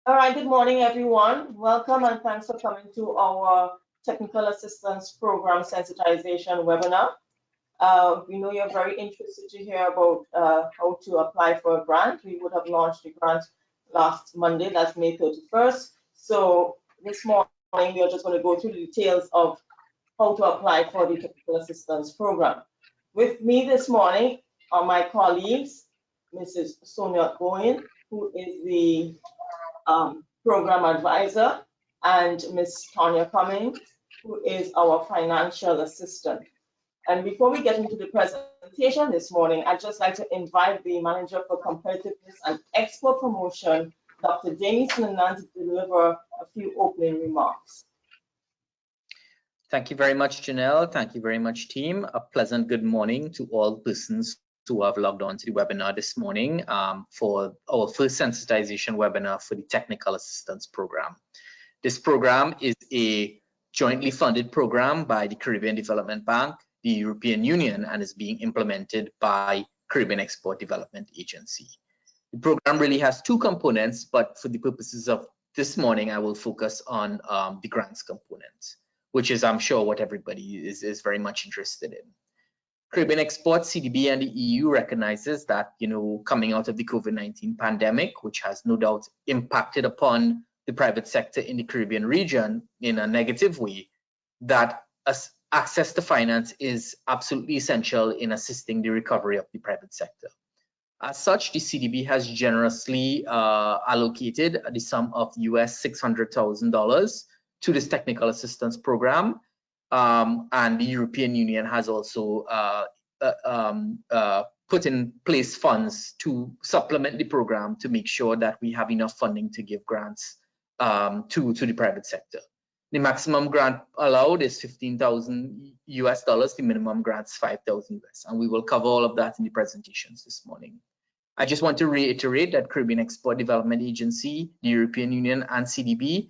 All right, good morning, everyone. Welcome and thanks for coming to our Technical Assistance Program Sensitization webinar. We know you're very interested to hear about how to apply for a grant. We would have launched the grant last Monday, that's May 31st. So this morning, we are just going to go through the details of how to apply for the Technical Assistance Program. With me this morning are my colleagues, Mrs. Sonia Goin, who is the program advisor, and Ms. Tanya Cummings, who is our financial assistant. And before we get into the presentation this morning, I'd just like to invite the Manager for Competitiveness and Export Promotion, Dr. Jamie Slinan, to deliver a few opening remarks. Thank you very much, Janelle. Thank you very much, team. A pleasant good morning to all persons who have logged on to the webinar this morning for our first sensitization webinar for the Technical Assistance Program. This program is a jointly funded program by the Caribbean Development Bank, the European Union, and is being implemented by Caribbean Export Development Agency. The program really has two components, but for the purposes of this morning, I will focus on the grants component, which is, I'm sure, what everybody is very much interested in. Caribbean Export, CDB, and the EU recognizes that, coming out of the COVID-19 pandemic, which has no doubt impacted upon the private sector in the Caribbean region in a negative way, that access to finance is absolutely essential in assisting the recovery of the private sector. As such, the CDB has generously allocated the sum of US $600,000 to this Technical Assistance Program. And the European Union has also put in place funds to supplement the program to make sure that we have enough funding to give grants to the private sector. The maximum grant allowed is $15,000 US. The minimum grant's $5,000 US, and we will cover all of that in the presentations this morning. I just want to reiterate that Caribbean Export Development Agency, the European Union, and CDB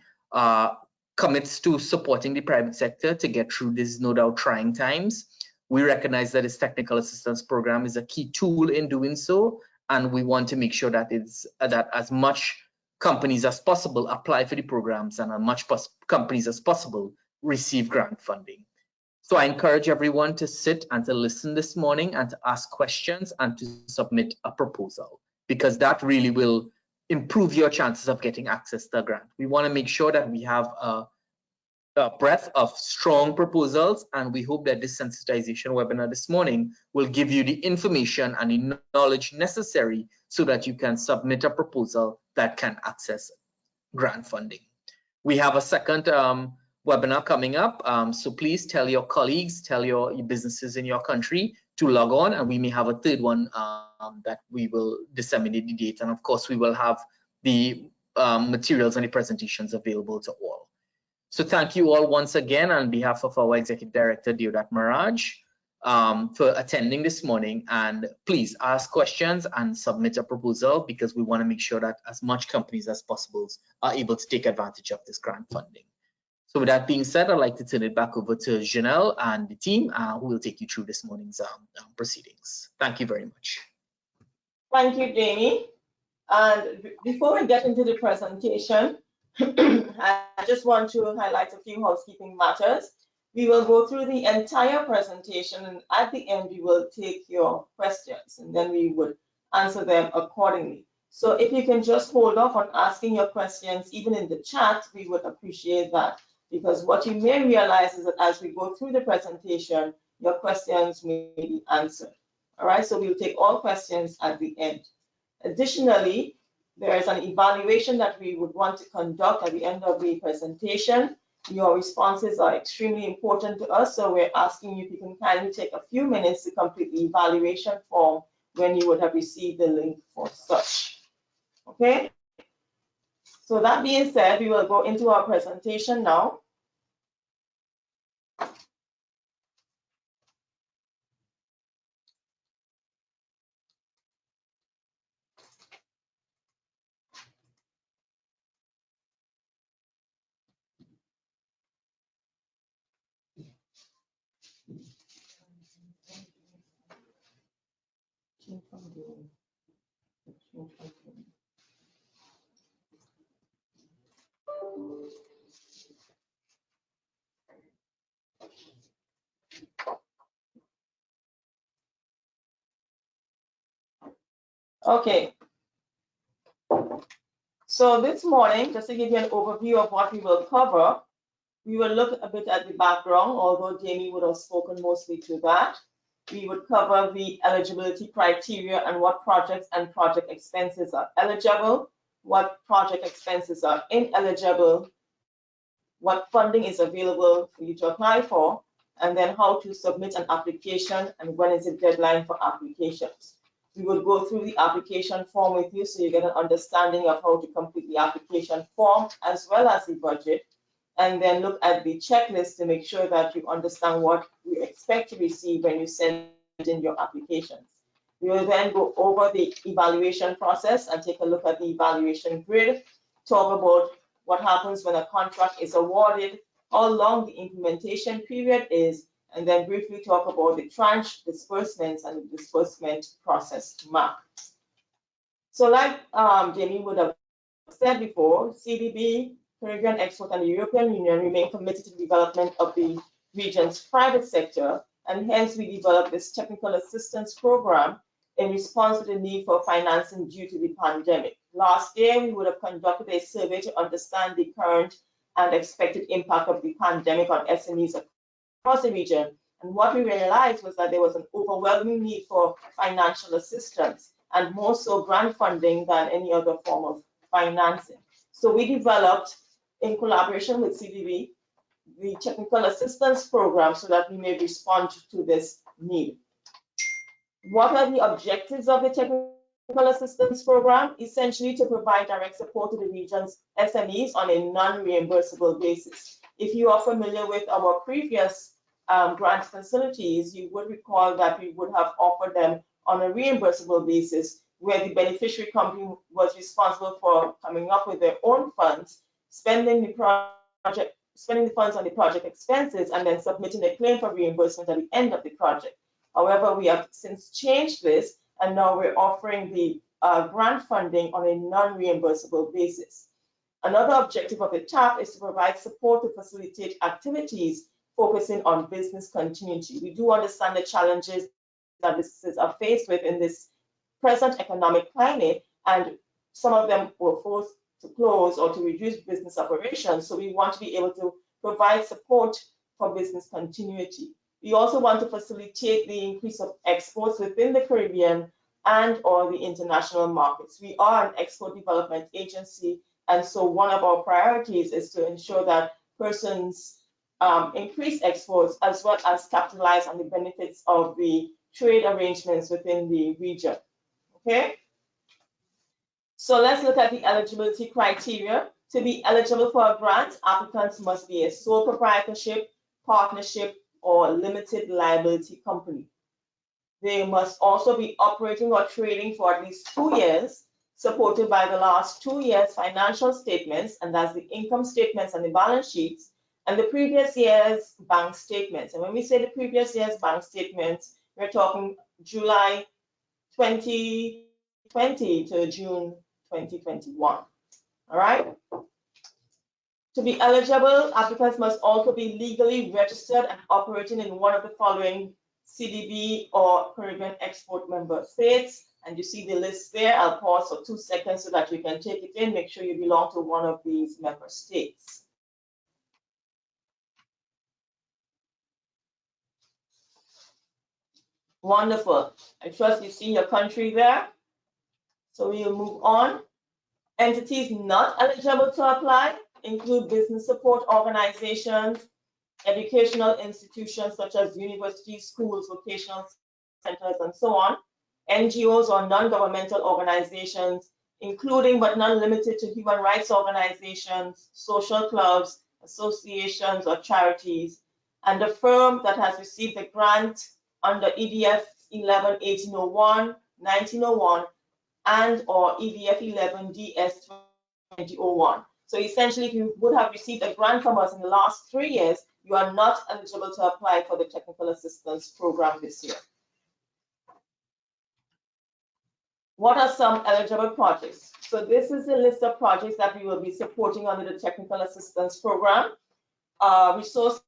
commits to supporting the private sector to get through these no doubt trying times. We recognize that this Technical Assistance Program is a key tool in doing so, and we want to make sure that that as much companies as possible apply for the programs and as much companies as possible receive grant funding. So I encourage everyone to sit and to listen this morning and to ask questions and to submit a proposal, because that really will improve your chances of getting access to a grant. We want to make sure that we have a breadth of strong proposals, and we hope that this sensitization webinar this morning will give you the information and the knowledge necessary so that you can submit a proposal that can access grant funding. We have a second webinar coming up, so please tell your colleagues, tell your businesses in your country to log on, and we may have a third one that we will disseminate the date, and of course we will have the materials and the presentations available to all. So thank you all once again on behalf of our Executive Director Deodat Maraj for attending this morning, and please ask questions and submit a proposal, because we want to make sure that as much companies as possible are able to take advantage of this grant funding. So with that being said, I'd like to turn it back over to Janelle and the team who will take you through this morning's proceedings. Thank you very much. Thank you, Jamie. And before we get into the presentation, I just want to highlight a few housekeeping matters. We will go through the entire presentation, and at the end, we will take your questions, and then we would answer them accordingly. So if you can just hold off on asking your questions, even in the chat, we would appreciate that. Because what you may realize is that as we go through the presentation, your questions may be answered. All right, so we'll take all questions at the end. Additionally, there is an evaluation that we would want to conduct at the end of the presentation. Your responses are extremely important to us, so we're asking you if you can kindly take a few minutes to complete the evaluation form when you would have received the link for such. Okay? So that being said, we will go into our presentation now. Okay. So this morning, just to give you an overview of what we will cover, we will look a bit at the background, although Jamie would have spoken mostly to that. We would cover the eligibility criteria and what projects and project expenses are eligible, what project expenses are ineligible, what funding is available for you to apply for, and then how to submit an application and when is the deadline for applications. We will go through the application form with you so you get an understanding of how to complete the application form as well as the budget, and then look at the checklist to make sure that you understand what you expect to receive when you send in your applications. We will then go over the evaluation process and take a look at the evaluation grid, talk about what happens when a contract is awarded, how long the implementation period is, and then briefly talk about the tranche disbursements and the disbursement process map. So like Jamie would have said before, CDB, Caribbean Export, and the European Union remain committed to the development of the region's private sector, and hence we developed this Technical Assistance Program in response to the need for financing due to the pandemic. Last year, we would have conducted a survey to understand the current and expected impact of the pandemic on SMEs across the region. And what we realized was that there was an overwhelming need for financial assistance, and more so grant funding than any other form of financing. So we developed, in collaboration with CDB, the Technical Assistance Program so that we may respond to this need. What are the objectives of the Technical Assistance Program? Essentially to provide direct support to the region's SMEs on a non-reimbursable basis. If you are familiar with our previous grant facilities, you would recall that we would have offered them on a reimbursable basis, where the beneficiary company was responsible for coming up with their own funds, spending the funds on the project expenses, and then submitting a claim for reimbursement at the end of the project. However, we have since changed this, and now we're offering the grant funding on a non-reimbursable basis. Another objective of the TAP is to provide support to facilitate activities focusing on business continuity. We do understand the challenges that businesses are faced with in this present economic climate, and some of them were forced to close or to reduce business operations. So we want to be able to provide support for business continuity. We also want to facilitate the increase of exports within the Caribbean and or the international markets. We are an export development agency, and so one of our priorities is to ensure that persons increase exports as well as capitalize on the benefits of the trade arrangements within the region. Okay? So let's look at the eligibility criteria. To be eligible for a grant, applicants must be a sole proprietorship, partnership, or limited liability company. They must also be operating or trading for at least 2 years, supported by the last 2 years' financial statements, and that's the income statements and the balance sheets, and the previous year's bank statements. And when we say the previous year's bank statements, we're talking July 2020 to June 2021. All right? To be eligible, applicants must also be legally registered and operating in one of the following CDB or Caribbean Export member states. And you see the list there. I'll pause for 2 seconds so that you can take it in. Make sure you belong to one of these member states. Wonderful. I trust you see your country there. So we'll move on. Entities not eligible to apply include business support organizations, educational institutions such as universities, schools, vocational centers, and so on, NGOs or non-governmental organizations, including but not limited to human rights organizations, social clubs, associations, or charities, and a firm that has received a grant under EDF 11 1801, 1901, and or EDF 11 DS 2001. So essentially, if you would have received a grant from us in the last 3 years, you are not eligible to apply for the Technical Assistance Program this year. What are some eligible projects? So this is the list of projects that we will be supporting under the Technical Assistance Program. Resource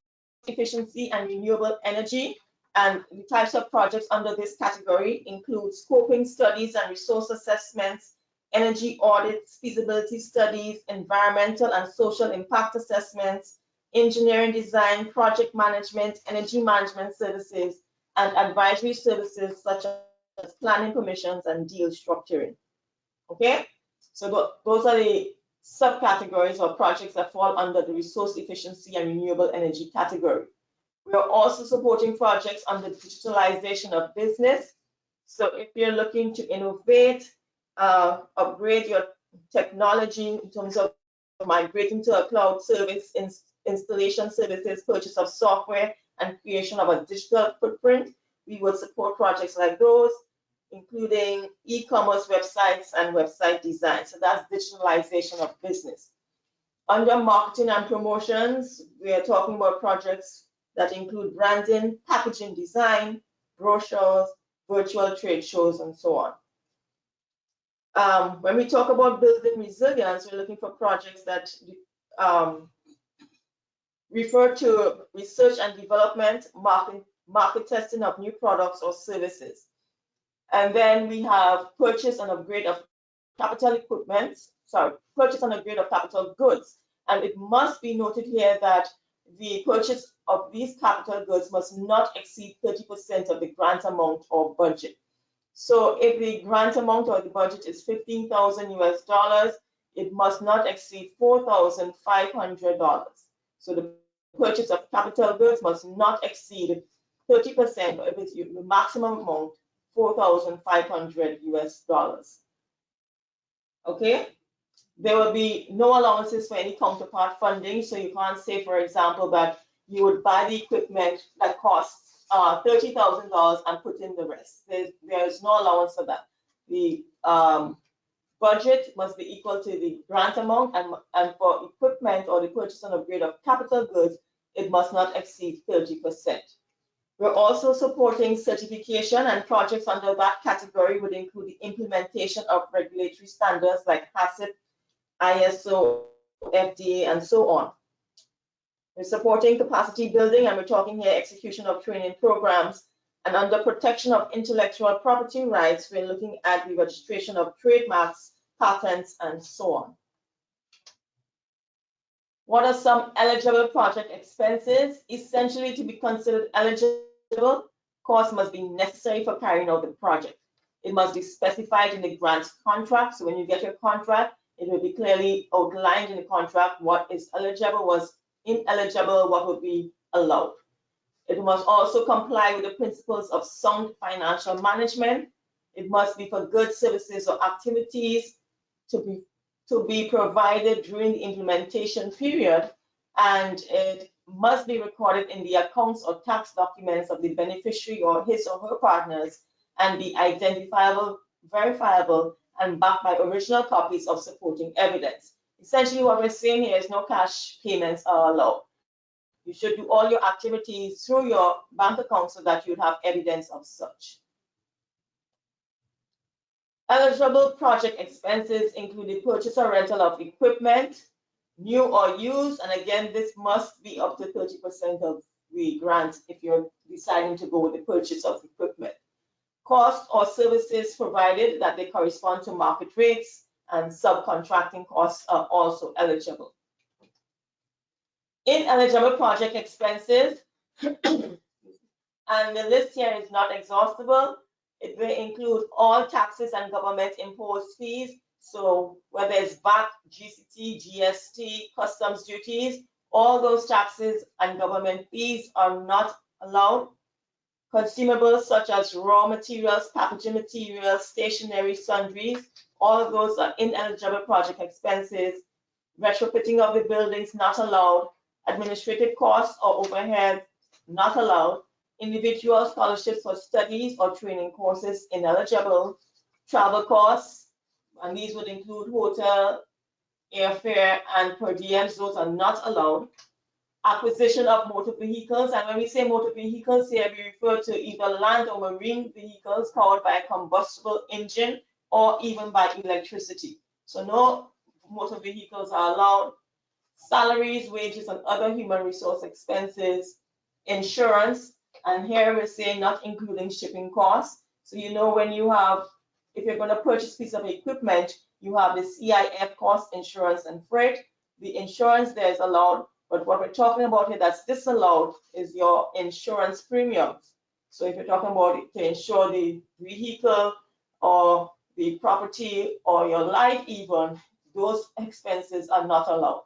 efficiency and renewable energy, And the types of projects under this category include scoping studies and resource assessments, energy audits, feasibility studies, environmental and social impact assessments, engineering design, project management, energy management services, and advisory services such as planning permissions and deal structuring. Okay, so those are the subcategories or projects that fall under the resource efficiency and renewable energy category. We are also supporting projects on the digitalization of business. So if you're looking to innovate, upgrade your technology in terms of migrating to a cloud service, installation services, purchase of software, and creation of a digital footprint, we will support projects like those, including e-commerce websites and website design. So that's digitalization of business. Under marketing and promotions, we are talking about projects that include branding, packaging design, brochures, virtual trade shows, and so on. When we talk about building resilience, we're looking for projects that refer to research and development, market testing of new products or services. And then we have purchase and upgrade of capital equipment, purchase and upgrade of capital goods. And it must be noted here that the purchase of these capital goods must not exceed 30% of the grant amount or budget. So if the grant amount or the budget is $15,000 US, it must not exceed $4,500. So the purchase of capital goods must not exceed 30% of the maximum amount, $4,500 US. Okay? There will be no allowances for any counterpart funding. So you can't say, for example, that you would buy the equipment that costs $30,000 and put in the rest. There's no allowance for that. The budget must be equal to the grant amount, and for equipment or the purchase and upgrade of capital goods, it must not exceed 30%. We're also supporting certification, and projects under that category would include the implementation of regulatory standards like HACCP, ISO, FDA, and so on. We're supporting capacity building, and we're talking here execution of training programs. And under protection of intellectual property rights, we're looking at the registration of trademarks, patents, and so on. What are some eligible project expenses? Essentially, to be considered eligible, costs must be necessary for carrying out the project. It must be specified in the grant contract. So when you get your contract, it will be clearly outlined in the contract what is eligible, what's ineligible, what would be allowed. It must also comply with the principles of sound financial management. It must be for goods, services, or activities to be provided during the implementation period, and it must be recorded in the accounts or tax documents of the beneficiary or his or her partners, and be identifiable, verifiable, and backed by original copies of supporting evidence. Essentially, what we're saying here is no cash payments are allowed. You should do all your activities through your bank account so that you have evidence of such. Eligible project expenses include the purchase or rental of equipment, new or used, and again, this must be up to 30% of the grant if you're deciding to go with the purchase of equipment. Costs or services provided that they correspond to market rates, and subcontracting costs are also eligible. Ineligible project expenses, and the list here is not exhaustible. It will include all taxes and government imposed fees. So whether it's VAT, GCT, GST, customs duties, all those taxes and government fees are not allowed. Consumables such as raw materials, packaging materials, stationery, sundries, all of those are ineligible project expenses. Retrofitting of the buildings not allowed. Administrative costs or overhead not allowed. Individual scholarships for studies or training courses ineligible. Travel costs, and these would include hotel, airfare, and per diems, those are not allowed. Acquisition of motor vehicles, and when we say motor vehicles here, we refer to either land or marine vehicles powered by a combustible engine or even by electricity. So no motor vehicles are allowed. Salaries, wages, and other human resource expenses. Insurance, And here we're saying not including shipping costs. So you know when you have, if you're going to purchase a piece of equipment, you have the CIF cost, insurance, and freight. The insurance there is allowed, but what we're talking about here that's disallowed is your insurance premiums. So if you're talking about to insure the vehicle or the property or your life even, those expenses are not allowed.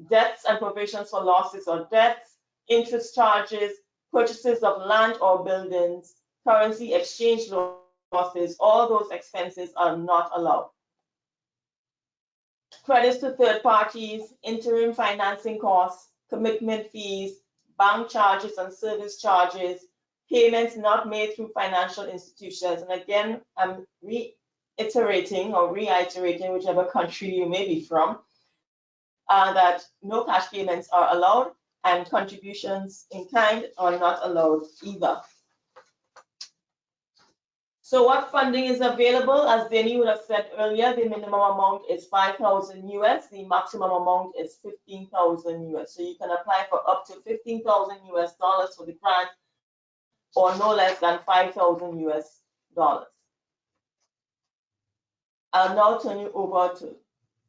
Debts and provisions for losses or debts, interest charges, purchases of land or buildings, currency exchange losses, all those expenses are not allowed. Credits to third parties, interim financing costs, commitment fees, bank charges and service charges, payments not made through financial institutions. And again, I'm reiterating, whichever country you may be from, that no cash payments are allowed and contributions in kind are not allowed either. So what funding is available? As Denny would have said earlier, the minimum amount is 5,000 US, the maximum amount is 15,000 US. So you can apply for up to 15,000 US dollars for the grant or no less than 5,000 US dollars. I'll now turn you over to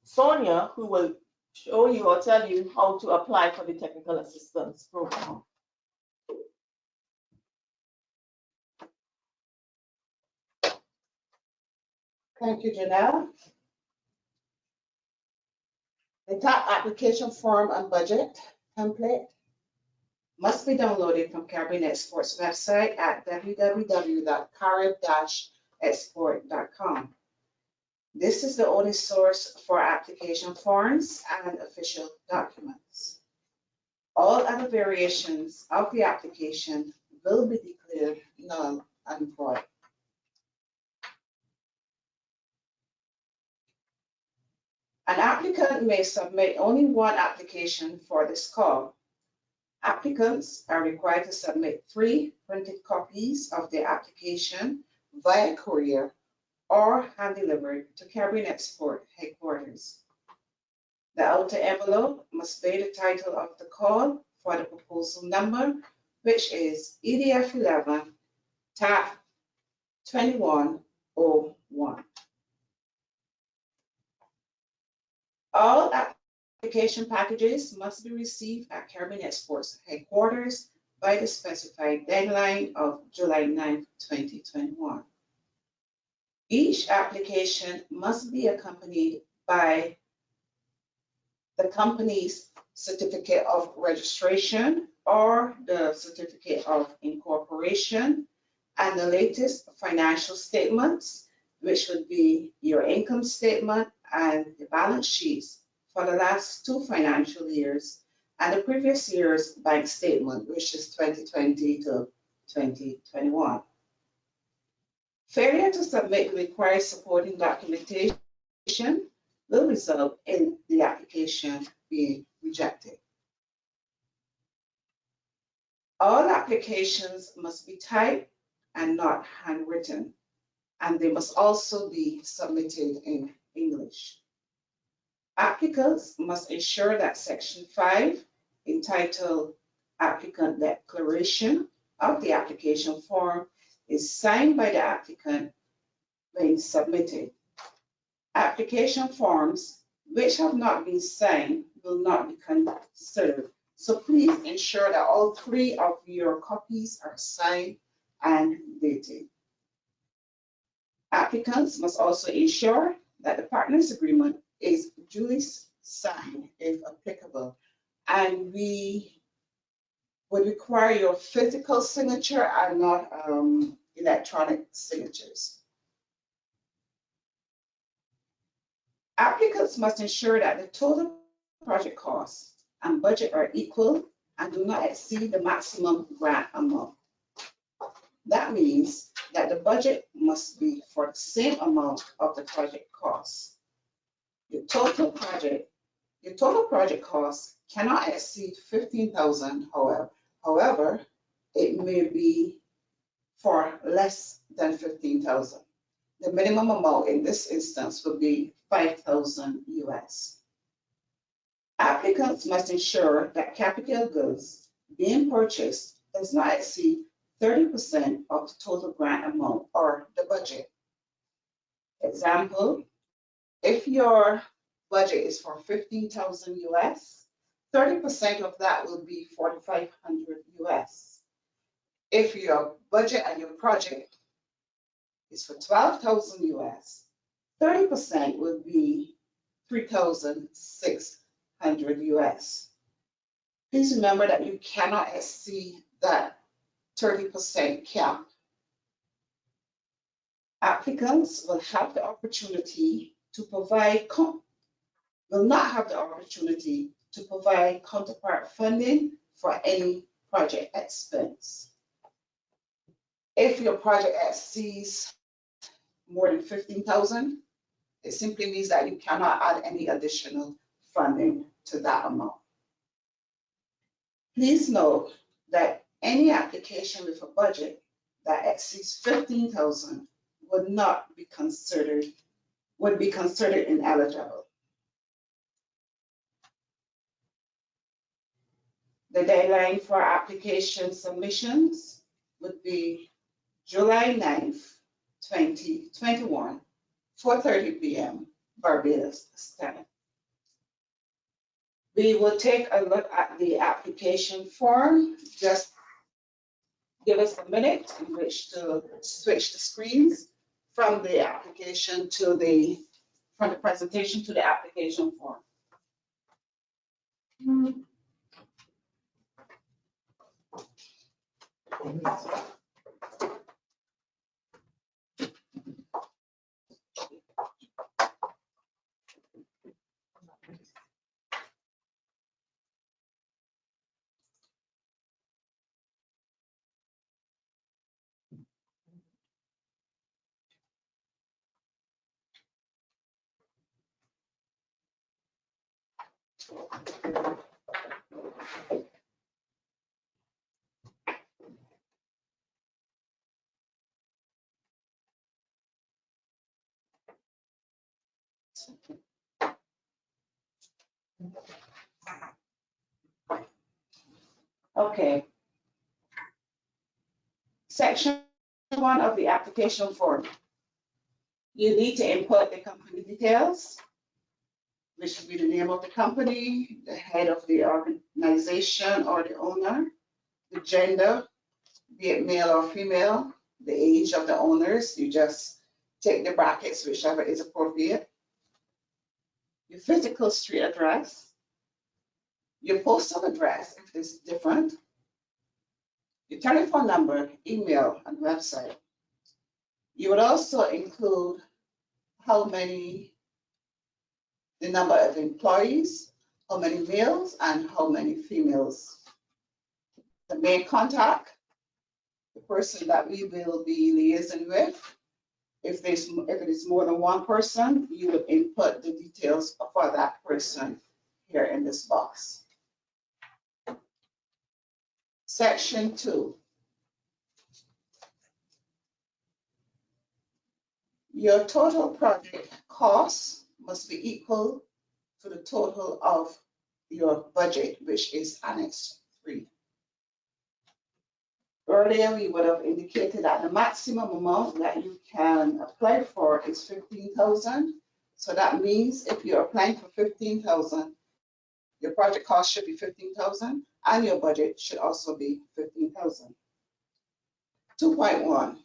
Sonia, who will show you or tell you how to apply for the Technical Assistance Program. Thank you, Janelle. The top application form and budget template must be downloaded from Caribbean Export's website at www.carib-export.com. This is the only source for application forms and official documents. All other variations of the application will be declared null and void. An applicant may submit only one application for this call. Applicants are required to submit 3 printed copies of their application via courier or hand-delivered to Caribbean Export headquarters. The outer envelope must bear the title of the call for the proposal number, which is EDF 11 TAP 2101. All application packages must be received at Caribbean Export's headquarters by the specified deadline of July 9, 2021. Each application must be accompanied by the company's certificate of registration or the certificate of incorporation and the latest financial statements, which would be your income statement and the balance sheets for the last 2 financial years and the previous year's bank statement, which is 2020 to 2021. Failure to submit the required supporting documentation will result in the application being rejected. All applications must be typed and not handwritten, and they must also be submitted in English. Applicants must ensure that Section 5, entitled Applicant Declaration of the application form, is signed by the applicant when submitted. Application forms which have not been signed will not be considered. So please ensure that all 3 of your copies are signed and dated. Applicants must also ensure that the partners agreement is duly signed if applicable, and we would require your physical signature and not electronic signatures. Applicants must ensure that the total project costs and budget are equal and do not exceed the maximum grant amount. That means that the budget must be for the same amount of the project costs. Your total project cost cannot exceed 15,000, however, it may be for less than 15,000. The minimum amount in this instance will be 5,000 US. Applicants must ensure that capital goods being purchased does not exceed 30% of the total grant amount or the budget. Example, if your budget is for 15,000 US, 30% of that will be 4,500 US. If your budget and your project is for 12,000 US, 30% will be 3,600 US. Please remember that you cannot exceed that 30% cap. Applicants will have the opportunity to provide, will not have the opportunity to provide counterpart funding for any project expense. If your project exceeds more than 15,000, it simply means that you cannot add any additional funding to that amount. Please note that any application with a budget that exceeds 15,000 would not be considered, would be considered ineligible. The deadline for application submissions would be July 9th, 2021, 4:30 p.m. Barbados time. We will take a look at the application form. Just give us a minute in which to switch the screens from the application to the, from the presentation to the application form. Okay. Section 1 of the application form. You need to input the company details, which will be the name of the company, the head of the organization or the owner, the gender, be it male or female, the age of the owners. You just take the brackets, whichever is appropriate. Your physical street address, your postal address if it's different, your telephone number, email, and website. You would also include the number of employees, how many males and how many females. The main contact, the person that we will be liaising with. If it is more than one person, you would input the details for that person here in this box. Section 2. Your total project cost must be equal to the total of your budget, which is Annex 3. Earlier, we would have indicated that the maximum amount that you can apply for is 15,000. So that means if you're applying for 15,000, your project cost should be 15,000 and your budget should also be 15,000. 2.1.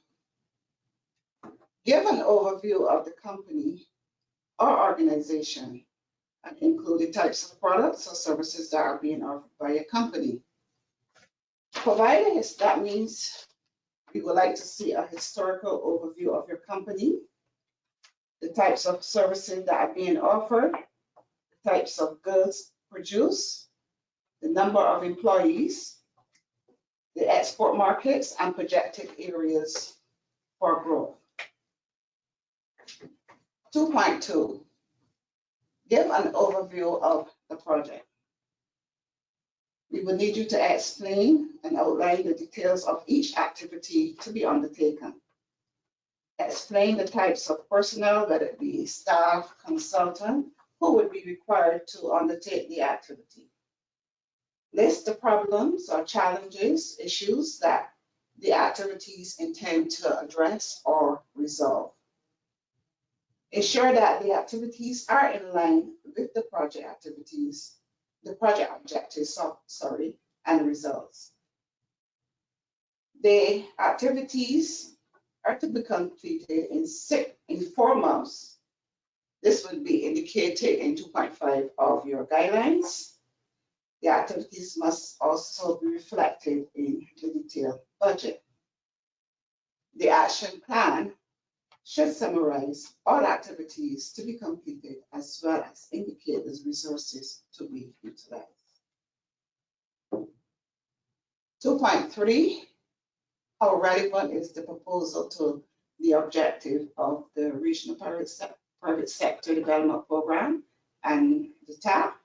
Give an overview of the company or organization and include the types of products or services that are being offered by your company. That means we would like to see a historical overview of your company, the types of services that are being offered, the types of goods produced, the number of employees, the export markets, and projected areas for growth. 2.2, give an overview of the project. We will need you to explain and outline the details of each activity to be undertaken. Explain the types of personnel, whether it be staff, consultant, who would be required to undertake the activity. List the problems or challenges, issues that the activities intend to address or resolve. Ensure that the activities are in line with the project activities, the project objectives, and results. The activities are to be completed in 4 months. This would be indicated in 2.5 of your guidelines. The activities must also be reflected in the detailed budget. The action plan should summarize all activities to be completed as well as indicate the resources to be utilized. 2.3, how relevant is the proposal to the objective of the Regional Private Sector Development Program and the TAP?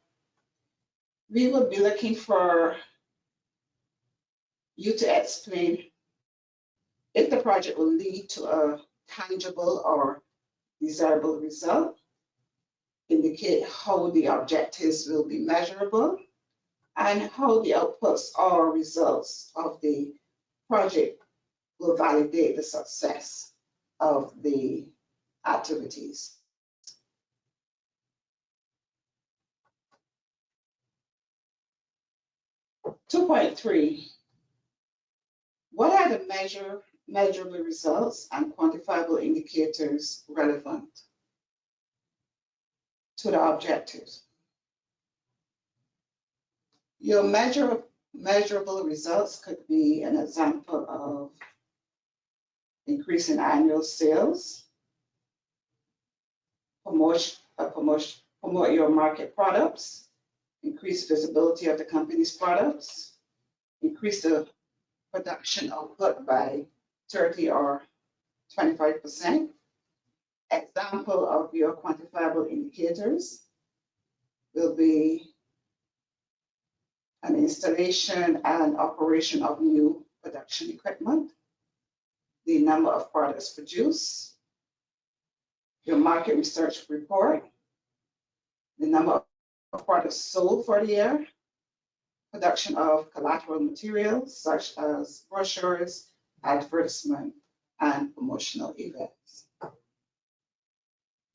We will be looking for you to explain if the project will lead to a tangible or desirable result, indicate how the objectives will be measurable, and how the outputs or results of the project will validate the success of the activities. Two point three, what are the measurable results and quantifiable indicators relevant to the objectives? Your measurable results could be an example of increase in annual sales, promote your market products, increase visibility of the company's products, increase the production output by 30 or 25%. Example of your quantifiable indicators will be an installation and operation of new production equipment, the number of products produced, your market research report, the number of products sold for the year, production of collateral materials such as brochures, advertisement, and promotional events.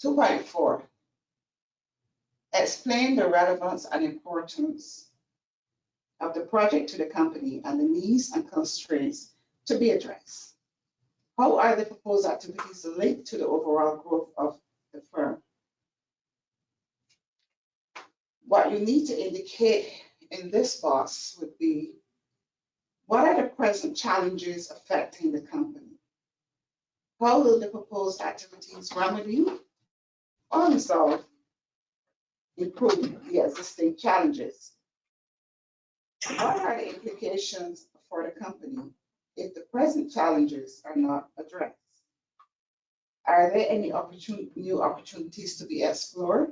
2.4, explain the relevance and importance of the project to the company and the needs and constraints to be addressed. How are the proposed activities linked to the overall growth of the firm? What you need to indicate in this box would be, what are the present challenges affecting the company? How will the proposed activities remedy or resolve, improve the existing challenges? What are the implications for the company if the present challenges are not addressed? Are there any new opportunities to be explored?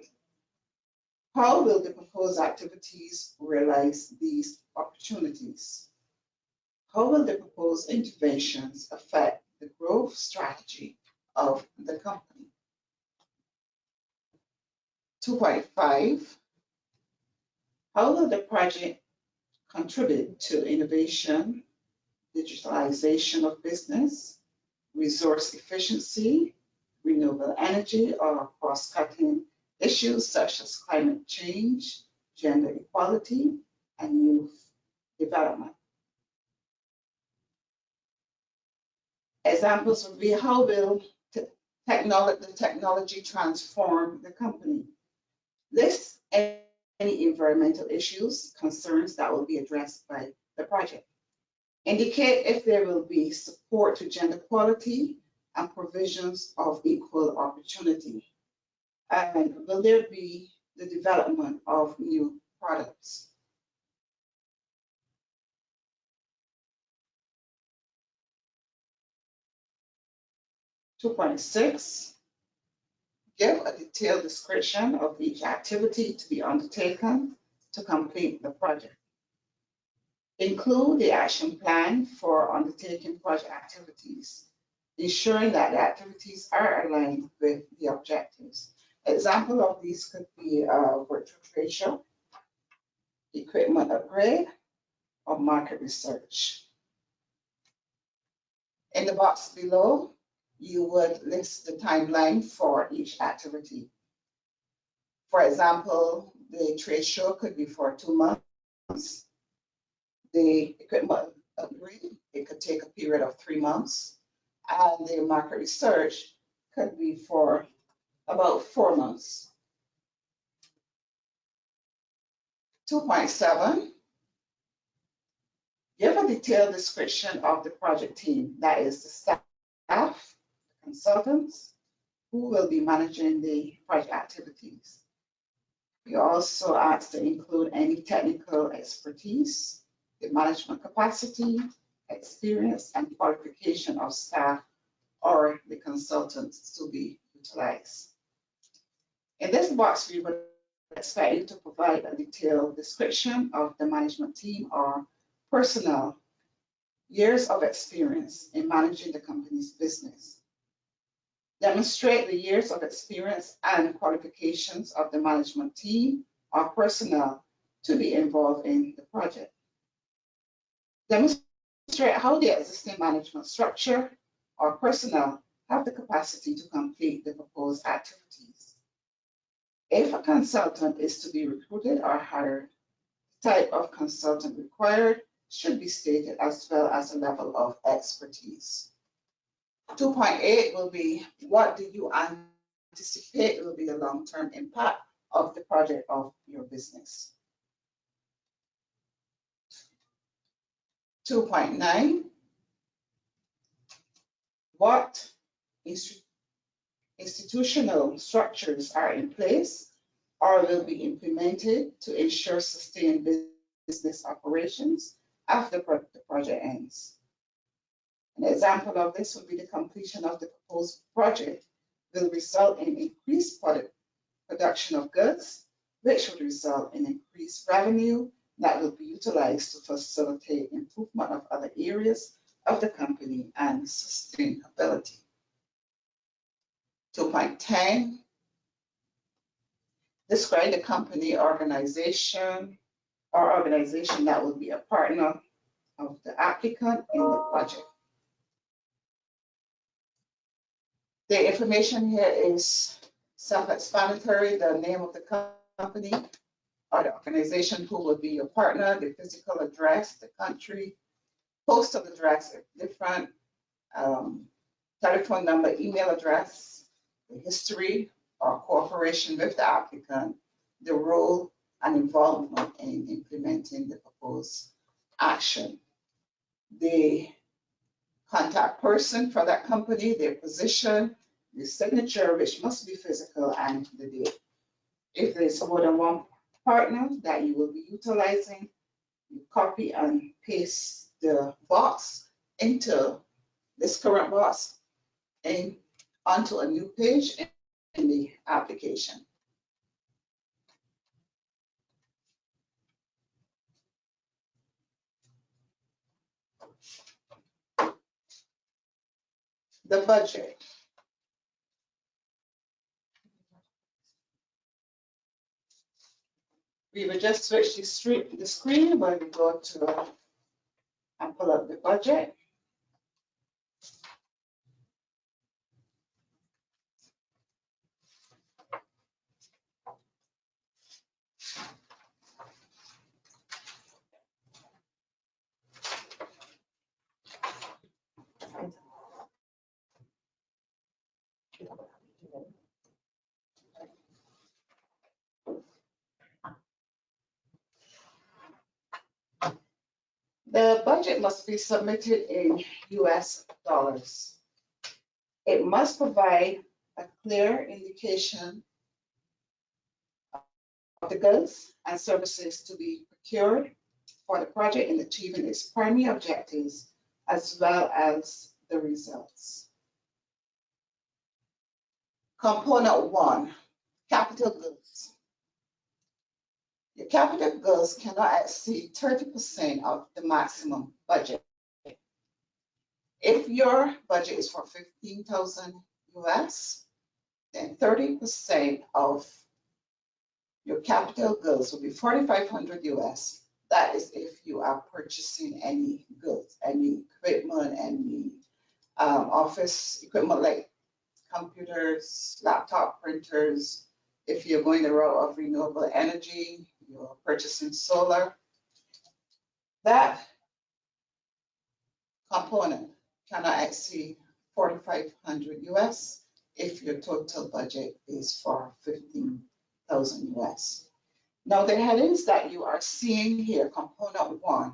How will the proposed activities realize these opportunities? How will the proposed interventions affect the growth strategy of the company? 2.5, how will the project contribute to innovation, digitalization of business, resource efficiency, renewable energy, or cross-cutting issues such as climate change, gender equality, and youth development? Examples would be, how will the technology transform the company? List any environmental issues, concerns that will be addressed by the project. Indicate if there will be support to gender equality and provisions of equal opportunity. And will there be the development of new products? Two point six, give a detailed description of each activity to be undertaken to complete the project. Include the action plan for undertaking project activities, ensuring that the activities are aligned with the objectives. Example of these could be virtual trade show, equipment upgrade, or market research. In the box below, you would list the timeline for each activity. For example, the trade show could be for 2 months. The equipment upgrade, it could take a period of 3 months. And the market research could be for about 4 months. 2.7, give a detailed description of the project team, that is the staff, consultants, who will be managing the project activities. We also asked to include any technical expertise, the management capacity, experience, and qualification of staff or the consultants to be utilized. In this box, we would expect you to provide a detailed description of the management team or personnel, years of experience in managing the company's business. Demonstrate the years of experience and qualifications of the management team or personnel to be involved in the project. Demonstrate how the existing management structure or personnel have the capacity to complete the proposed activities. If a consultant is to be recruited or hired, the type of consultant required should be stated, as well as a level of expertise. 2.8 will be, what do you anticipate will be the long-term impact of the project of your business? 2.9, what institutional structures are in place or will be implemented to ensure sustained business operations after the project ends? An example of this would be the completion of the proposed project will result in increased production of goods, which would result in increased revenue that will be utilized to facilitate improvement of other areas of the company and sustainability. 2.10, describe the company organization or organization that will be a partner of the applicant in the project. The information here is self-explanatory, the name of the company or the organization who will be your partner, the physical address, the country, postal address if different, telephone number, email address, the history or cooperation with the applicant, the role and involvement in implementing the proposed action, the contact person for that company, their position, the signature, which must be physical, and the date. If there's more than one partner that you will be utilizing, you copy and paste the box into this current box and onto a new page in the application. The budget. We will just switch the screen when we go to and pull up the budget. The budget must be submitted in US dollars. It must provide a clear indication of the goods and services to be procured for the project in achieving its primary objectives as well as the results. Component 1, capital goods. Your capital goods cannot exceed 30% of the maximum budget. If your budget is for 15,000 US, then 30% of your capital goods will be 4,500 US. That is if you are purchasing any goods, any equipment, any office equipment like computers, laptop printers. If you're going the route of renewable energy, you're purchasing solar. That component cannot exceed 4,500 US if your total budget is for 15,000 US. Now the headings that you are seeing here, component 1,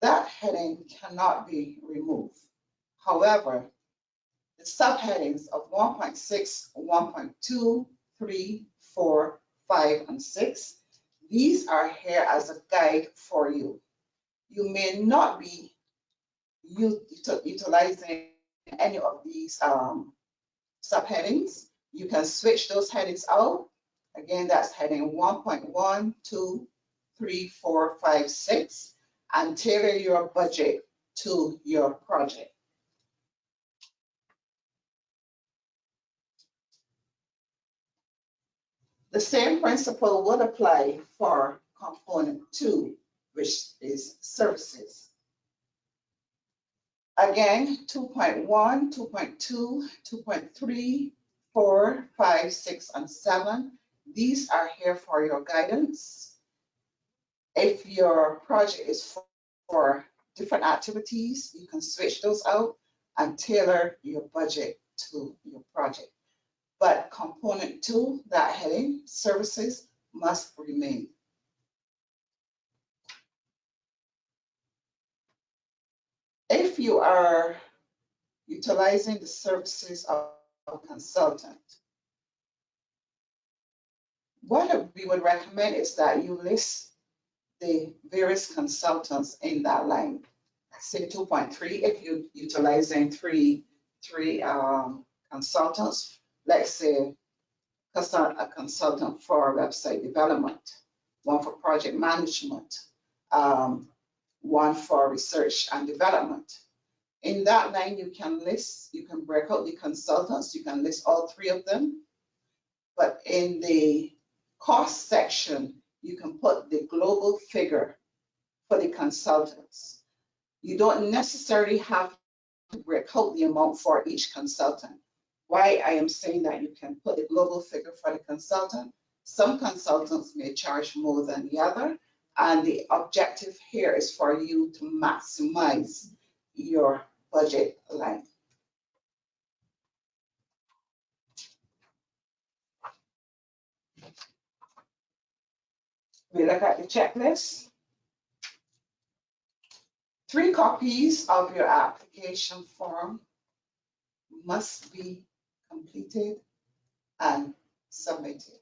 that heading cannot be removed. However, the subheadings of 1.6, 1.2, 3, 4, 5, and 6, these are here as a guide for you. You may not be utilizing any of these subheadings. You can switch those headings out. Again, that's heading 1.1, 2, 3, 4, 5, 6, and tailor your budget to your project. The same principle would apply for component 2, which is services. Again, 2.1, 2.2, 2.3, 4, 5, 6, and 7. These are here for your guidance. If your project is for different activities, you can switch those out and tailor your budget to your project. But component 2, that heading, services, must remain. If you are utilizing the services of a consultant, what we would recommend is that you list the various consultants in that line. Say 2.3, if you're utilizing three consultants, let's say a consultant for website development, one for project management, one for research and development. In that line, you can break out the consultants, you can list all 3 of them, but in the cost section, you can put the global figure for the consultants. You don't necessarily have to break out the amount for each consultant. Why I am saying that you can put the global figure for the consultant, some consultants may charge more than the other, and the objective here is for you to maximize your budget line. We look at the checklist. 3 copies of your application form must be completed and submitted.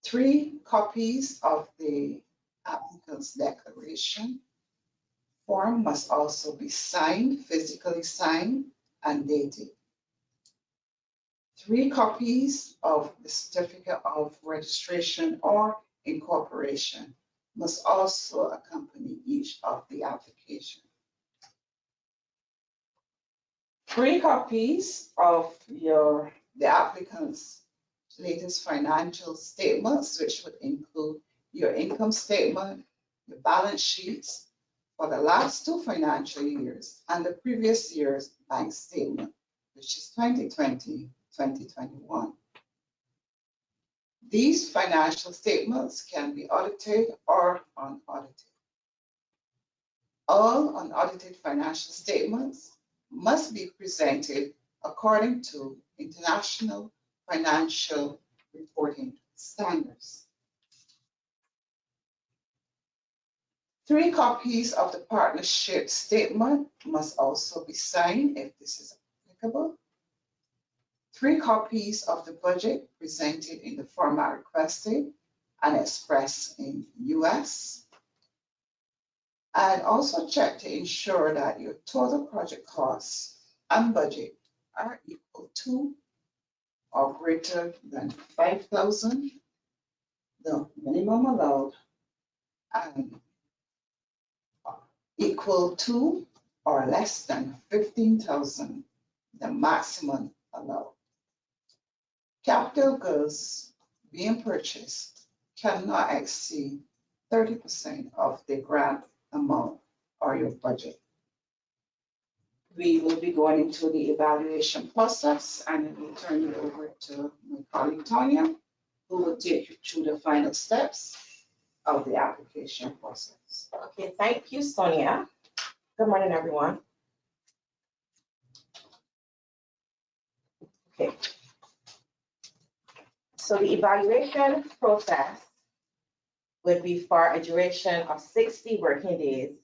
3 copies of the applicant's declaration form must also be signed, physically signed and dated. 3 copies of the certificate of registration or incorporation must also accompany each of the application. 3 copies of the applicant's latest financial statements, which would include your income statement, your balance sheets for the last 2 financial years and the previous year's bank statement, which is 2020, 2021. These financial statements can be audited or unaudited. All unaudited financial statements must be presented according to international financial reporting standards. 3 copies of the partnership statement must also be signed if this is applicable. 3 copies of the budget presented in the format requested and expressed in US. And also check to ensure that your total project costs and budget are equal to or greater than 5,000, the minimum allowed, and equal to or less than 15,000, the maximum allowed. Capital goods being purchased cannot exceed 30% of the grant amount or your budget. We will be going into the evaluation process, and I will turn it over to my colleague Tonya, who will take you through the final steps of the application process. Okay, thank you, Sonia. Good morning, everyone. Okay. So the evaluation process would be for a duration of 60 working days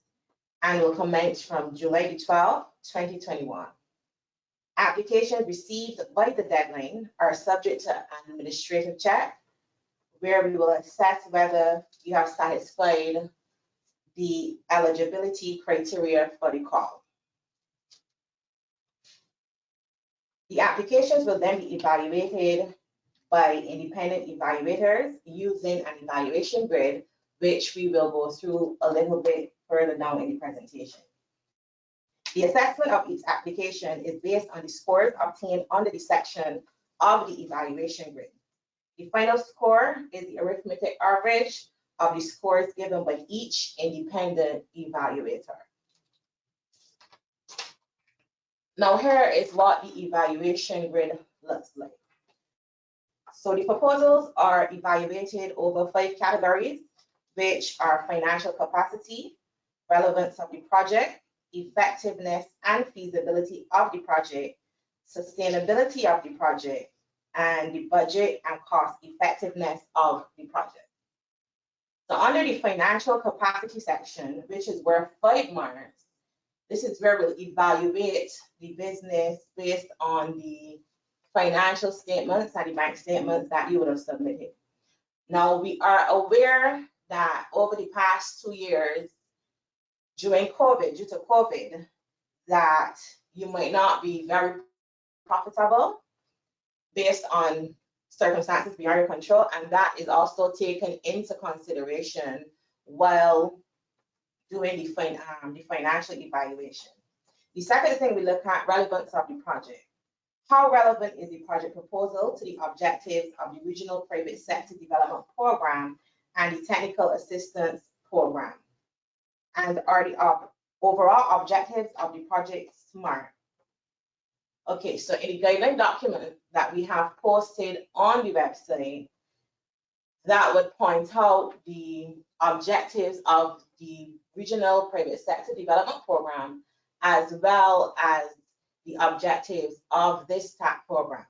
and will commence from July the 12th, 2021. Applications received by the deadline are subject to an administrative check, where we will assess whether you have satisfied the eligibility criteria for the call. The applications will then be evaluated by independent evaluators using an evaluation grid, which we will go through a little bit further down in the presentation. The assessment of each application is based on the scores obtained under the section of the evaluation grid. The final score is the arithmetic average of the scores given by each independent evaluator. Now here is what the evaluation grid looks like. So the proposals are evaluated over 5 categories, which are financial capacity, relevance of the project, effectiveness and feasibility of the project, sustainability of the project, and the budget and cost effectiveness of the project. So under the financial capacity section, which is worth 5 marks, this is where we'll evaluate the business based on the financial statements and the bank statements that you would have submitted. Now, we are aware that over the past 2 years, due to COVID, that you might not be very profitable based on circumstances beyond your control, and that is also taken into consideration while doing the financial evaluation. The second thing we look at, relevance of the project. How relevant is the project proposal to the objectives of the Regional Private Sector Development Program and the Technical Assistance Program? And are the overall objectives of the project SMART? Okay, so in the guideline document that we have posted on the website, that would point out the objectives of the Regional Private Sector Development Program, as well as the objectives of this TAP program.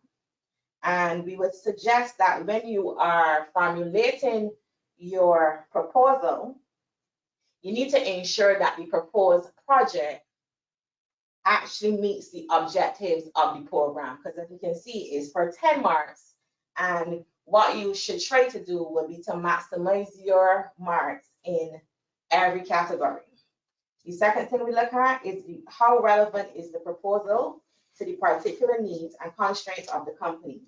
And we would suggest that when you are formulating your proposal, you need to ensure that the proposed project actually meets the objectives of the program, because as you can see, it's for 10 marks, and what you should try to do would be to maximize your marks in every category. The second thing we look at is how relevant is the proposal to the particular needs and constraints of the company.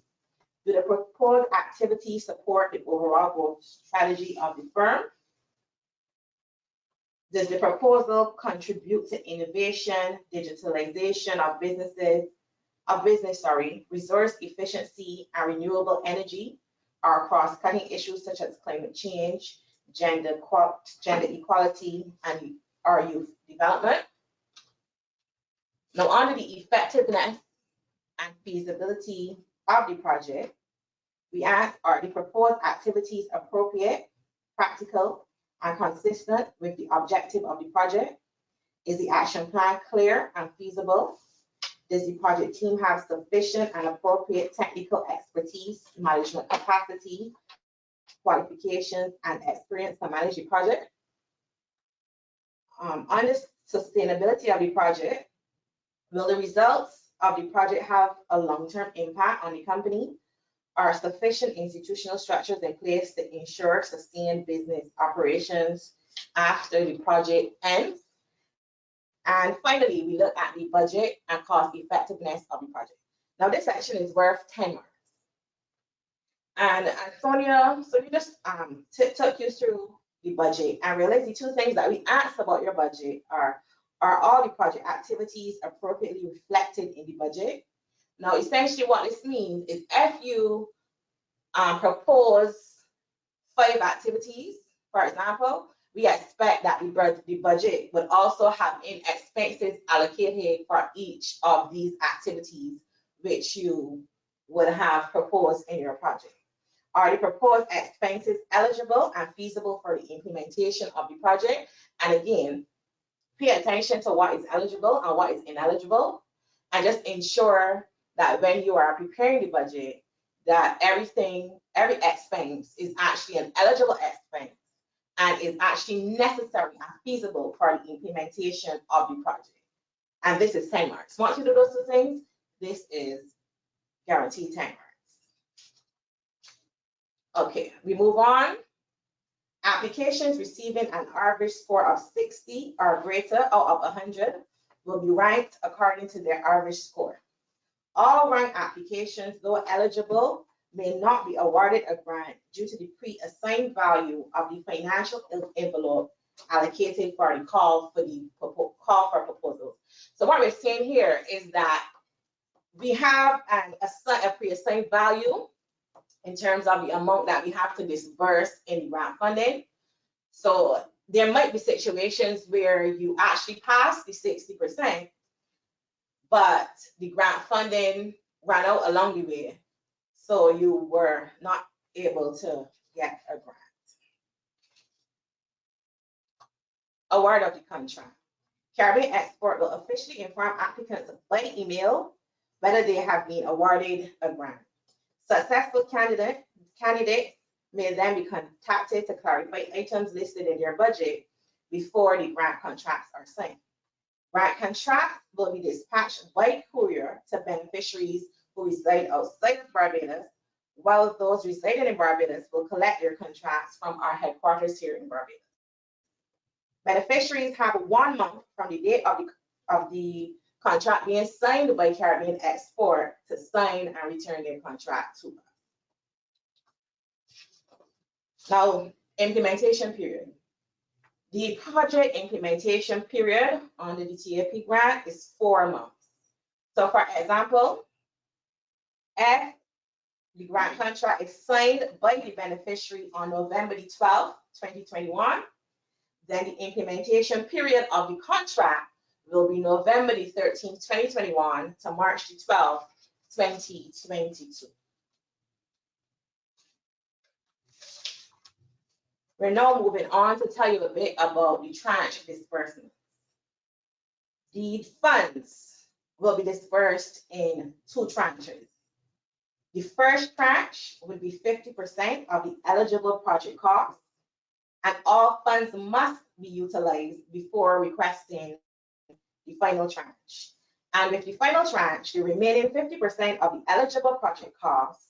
Do the proposed activities support the overall growth strategy of the firm? Does the proposal contribute to innovation, digitalization of business, resource efficiency and renewable energy, or cross-cutting issues such as climate change, gender equality, and our youth development? Now, under the effectiveness and feasibility of the project, we ask, are the proposed activities appropriate, practical, and consistent with the objective of the project? Is the action plan clear and feasible? Does the project team have sufficient and appropriate technical expertise, management capacity, qualifications, and experience to manage the project? On the sustainability of the project, will the results of the project have a long-term impact on the company? Are sufficient institutional structures in place to ensure sustained business operations after the project ends? And finally, we look at the budget and cost effectiveness of the project. Now, this section is worth 10 marks. And Sonia, so we just took you through the budget, and realize the 2 things that we asked about your budget are all the project activities appropriately reflected in the budget? Now, essentially what this means is if you propose 5 activities, for example, we expect that the budget would also have expenses allocated for each of these activities which you would have proposed in your project. Are the proposed expenses eligible and feasible for the implementation of the project? And again, pay attention to what is eligible and what is ineligible, and just ensure that when you are preparing the budget, that every expense is actually an eligible expense and is actually necessary and feasible for the implementation of the project. And this is 10 marks. Once you do those 2 things, this is guaranteed 10 marks. Okay, we move on. Applications receiving an average score of 60 or greater out of 100 will be ranked according to their average score. All ranked applications, though eligible, may not be awarded a grant due to the pre-assigned value of the financial envelope allocated for the call for proposals. So what we're saying here is that we have a pre-assigned value in terms of the amount that we have to disburse in the grant funding. So there might be situations where you actually pass the 60%, but the grant funding ran out along the way, so you were not able to get a grant. Award of the contract. Caribbean Export will officially inform applicants by email whether they have been awarded a grant. Successful candidates may then be contacted to clarify items listed in their budget before the grant contracts are signed. Grant contracts will be dispatched by courier to beneficiaries who reside outside of Barbados, while those residing in Barbados will collect their contracts from our headquarters here in Barbados. Beneficiaries have 1 month from the date of the contract being signed by Caribbean Export to sign and return their contract to us. Now, implementation period. The project implementation period under the TAP grant is 4 months. So for example, if the grant contract is signed by the beneficiary on November the 12th, 2021, then the implementation period of the contract will be November the 13th, 2021 to March the 12th, 2022. We're now moving on to tell you a bit about the tranche disbursement. The funds will be dispersed in 2 tranches. The first tranche will be 50% of the eligible project costs, and all funds must be utilized before requesting the final tranche. And with the final tranche, the remaining 50% of the eligible project costs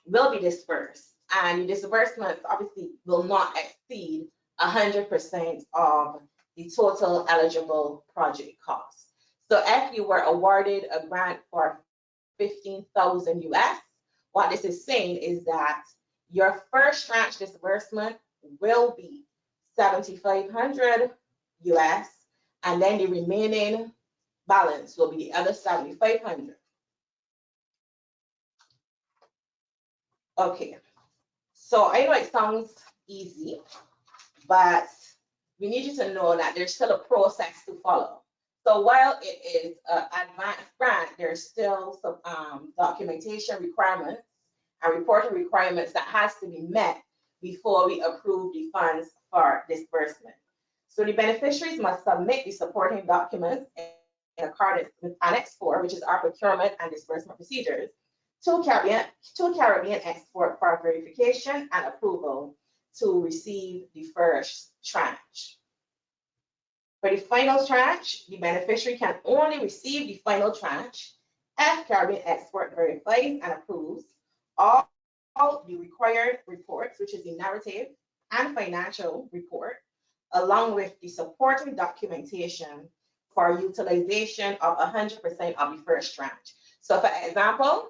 will be dispersed. And the disbursements obviously will not exceed 100% of the total eligible project costs. So if you were awarded a grant for 15,000 US, what this is saying is that your first tranche disbursement will be 7,500 US, and then the remaining balance will be the other 7,500. Okay. So I know it sounds easy, but we need you to know that there's still a process to follow. So while it is an advanced grant, there's still some documentation requirements and reporting requirements that has to be met before we approve the funds for disbursement. So the beneficiaries must submit the supporting documents in accordance with Annex 4, which is our procurement and disbursement procedures, to Caribbean Export for verification and approval to receive the first tranche. For the final tranche, the beneficiary can only receive the final tranche if Caribbean Export verifies and approves all the required reports, which is the narrative and financial report, along with the supporting documentation for utilization of 100% of the first tranche. So for example,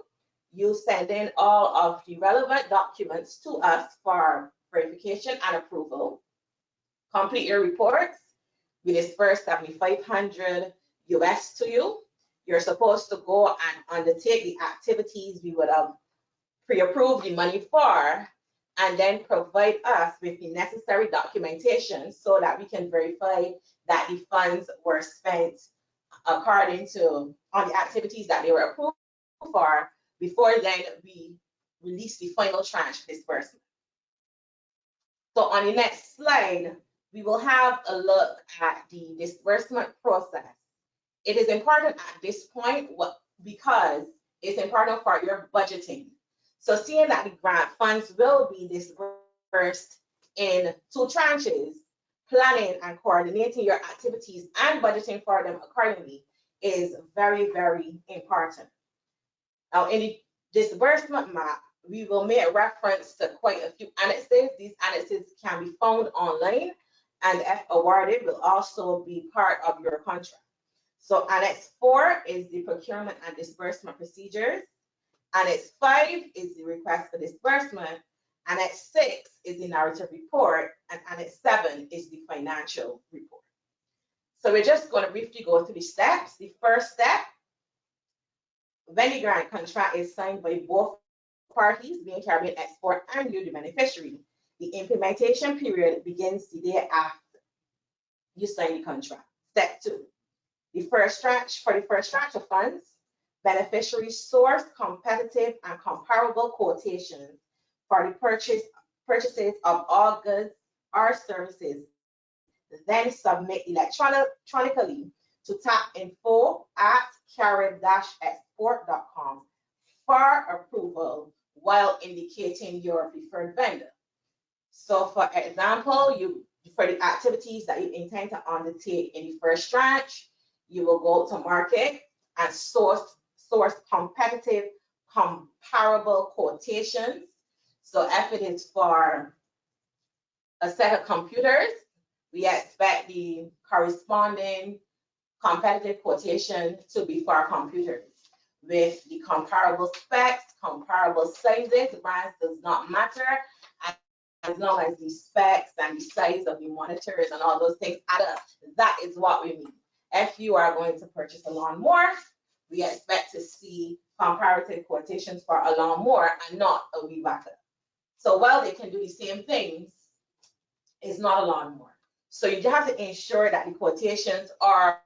you send in all of the relevant documents to us for verification and approval, complete your reports, we disperse 7,500 US to you. You're supposed to go and undertake the activities we would have pre-approve the money for, and then provide us with the necessary documentation so that we can verify that the funds were spent according to on the activities that they were approved for, before then we release the final tranche disbursement. So on the next slide, we will have a look at the disbursement process. It is important at this point because it's important for your budgeting. So seeing that the grant funds will be disbursed in 2 tranches, planning and coordinating your activities and budgeting for them accordingly is very, very important. Now, in the disbursement map, we will make reference to quite a few annexes. These annexes can be found online, and if awarded, will also be part of your contract. So Annex 4 is the procurement and disbursement procedures. Annex 5 is the request for disbursement. Annex 6 is the narrative report, and Annex 7 is the financial report. So we're just going to briefly go through the steps. The first step, when the grant contract is signed by both parties, being Caribbean Export and you, the beneficiary, the implementation period begins the day after you sign the contract. Step 2, the first tranche of funds, beneficiaries source competitive and comparable quotations for the purchases of all goods or services, then submit electronically to tapinfo@carib-export.com for approval while indicating your preferred vendor. So for example, for the activities that you intend to undertake in the first tranche, you will go to market and source competitive, comparable quotations. So if it is for a set of computers, we expect the corresponding competitive quotation to be for computers with the comparable specs, comparable sizes. Brands does not matter, as long as the specs and the size of the monitors and all those things add up. That is what we mean. If you are going to purchase a lawnmower, we expect to see comparative quotations for a lawnmower and not a weed whacker. So while they can do the same things, it's not a lawnmower. So you have to ensure that the quotations are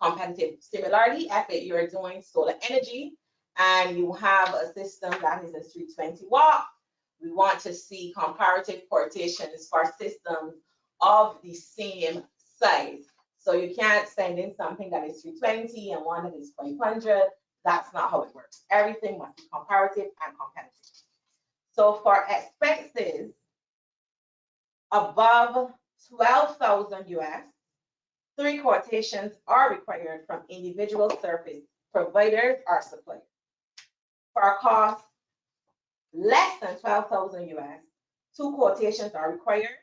competitive. Similarly, if you're doing solar energy and you have a system that is a 320 watt, we want to see comparative quotations for systems of the same size. So you can't send in something that is 320 and one that is 500. That's not how it works. Everything must be comparative and competitive. So for expenses above 12,000 US, 3 quotations are required from individual service providers or suppliers. For a cost less than 12,000 US, 2 quotations are required.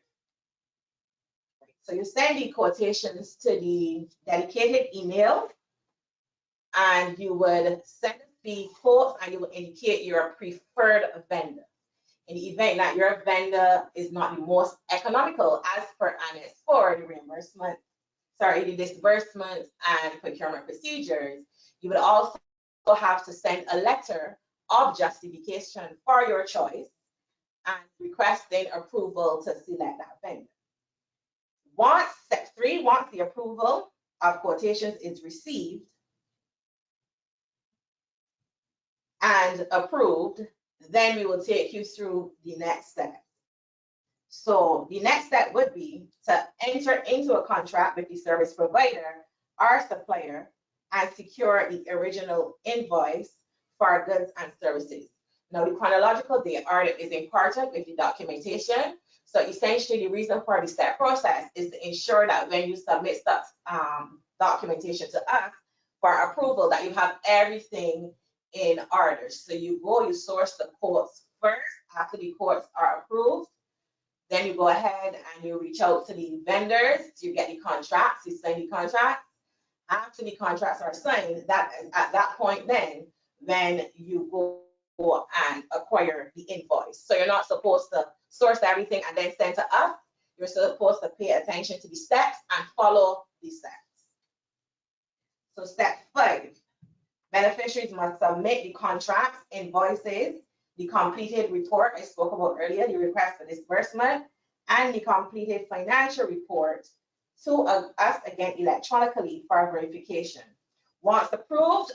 So you send the quotations to the dedicated email, and you would send the quote and you will indicate your preferred vendor. In the event that your vendor is not the most economical as per Annex 4, the disbursement and procurement procedures, you would also have to send a letter of justification for your choice and requesting approval to select that vendor. Step 3, once the approval of quotations is received and approved, then we will take you through the next step. So the next step would be to enter into a contract with the service provider or supplier and secure the original invoice for goods and services. Now, the chronological date order is important with the documentation. So essentially, the reason for the step process is to ensure that when you submit that documentation to us for approval, that you have everything in order. So you source the quotes first. After the quotes are approved, then you go ahead and you reach out to the vendors, you get the contracts, you sign the contracts. After the contracts are signed, at that point then you go and acquire the invoice. So you're not supposed to source everything and then send to us. You're supposed to pay attention to the steps and follow the steps. So step 5, beneficiaries must submit the contracts, invoices, the completed report I spoke about earlier, the request for disbursement, and the completed financial report to us again electronically for verification. Once approved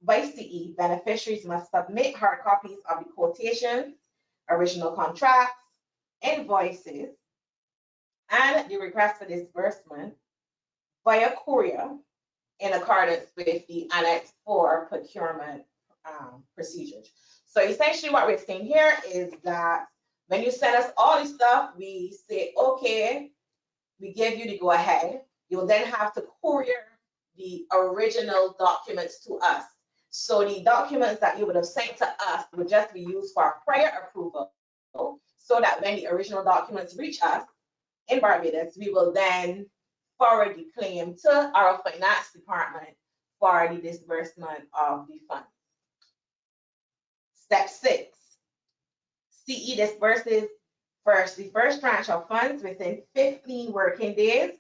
by CE, beneficiaries must submit hard copies of the quotations, original contracts, invoices, and the request for disbursement via courier in accordance with the Annex 4 procurement procedures. So essentially what we're saying here is that when you send us all this stuff, we say, okay, we give you the go ahead. You'll then have to courier the original documents to us. So the documents that you would have sent to us would just be used for prior approval, so that when the original documents reach us in Barbados, we will then forward the claim to our finance department for the disbursement of the funds. Step 6, CE disburses the first tranche of funds within 15 working days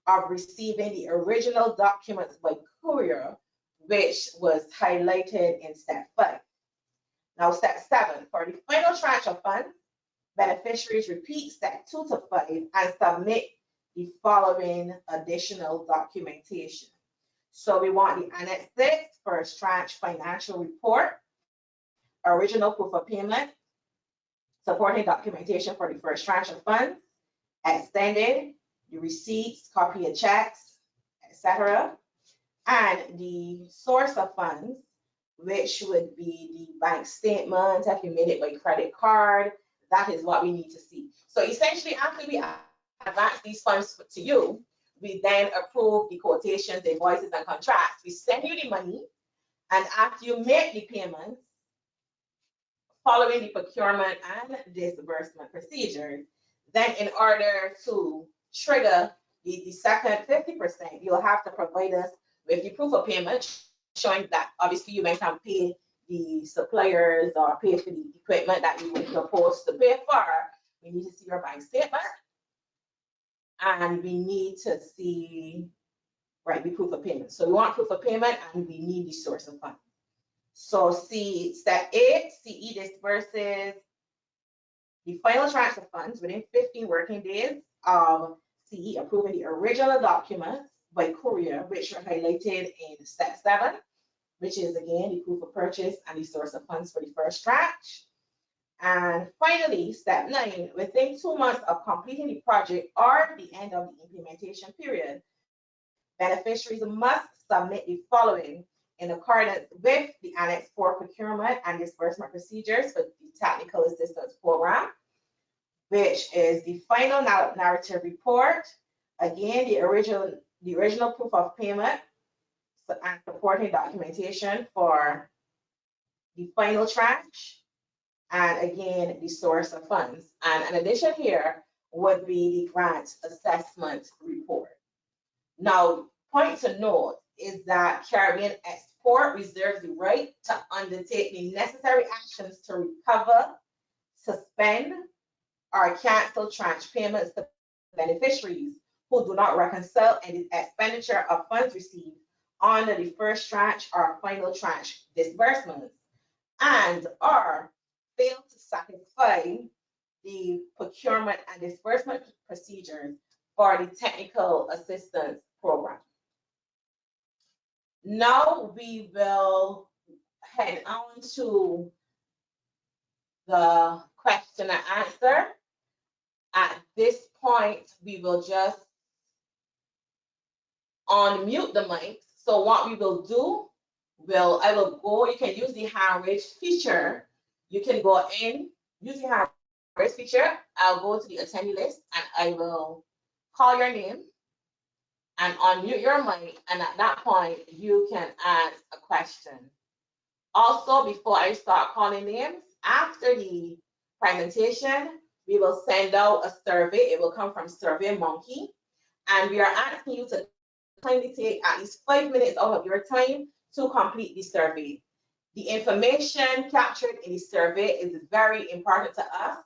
of receiving the original documents by courier, which was highlighted in step 5. Now, step 7, for the final tranche of funds, beneficiaries repeat step 2 to 5 and submit the following additional documentation. So we want the Annex 6 first tranche financial report, original proof of payment, supporting documentation for the first tranche of funds, extended, the receipts, copy of checks, etc., and the source of funds, which would be the bank statement. If you made it by credit card, that is what we need to see. So essentially, after we advance these funds to you, we then approve the quotations, invoices, and contracts. We send you the money, and after you make the payments, following the procurement and disbursement procedures, then in order to trigger the second 50%, you'll have to provide us with the proof of payment showing that obviously you went and paid the suppliers or paid for the equipment that you were supposed to pay for. We need to see your bank statement, and we need to see, right, the proof of payment. So we want proof of payment, and we need the source of funds. So step 8, CE disburses the final tranche of funds within 15 working days of CE approving the original documents by courier, which are highlighted in step 7, which is again the proof of purchase and the source of funds for the first tranche. And finally, step 9, within 2 months of completing the project or the end of the implementation period, beneficiaries must submit the following in accordance with the Annex 4 procurement and disbursement procedures for the Technical Assistance Program, which is the final narrative report, again, the original proof of payment and supporting documentation for the final tranche, and again, the source of funds. And an addition here would be the grant assessment report. Now, point to note is that Caribbean Export reserves the right to undertake the necessary actions to recover, suspend, or cancel tranche payments to beneficiaries who do not reconcile any expenditure of funds received under the first tranche or final tranche disbursements, and or fail to satisfy the procurement and disbursement procedures for the Technical Assistance Program. Now we will head on to the question and answer. At this point, we will just unmute the mic. So what we will do, I will go, you can use the hand raise feature. You can go in, use the hand raise feature. I'll go to the attendee list and I will call your name and unmute your mic. And at that point, you can ask a question. Also, before I start calling names, after the presentation, we will send out a survey. It will come from SurveyMonkey. And we are asking you to kindly take at least 5 minutes out of your time to complete the survey. The information captured in the survey is very important to us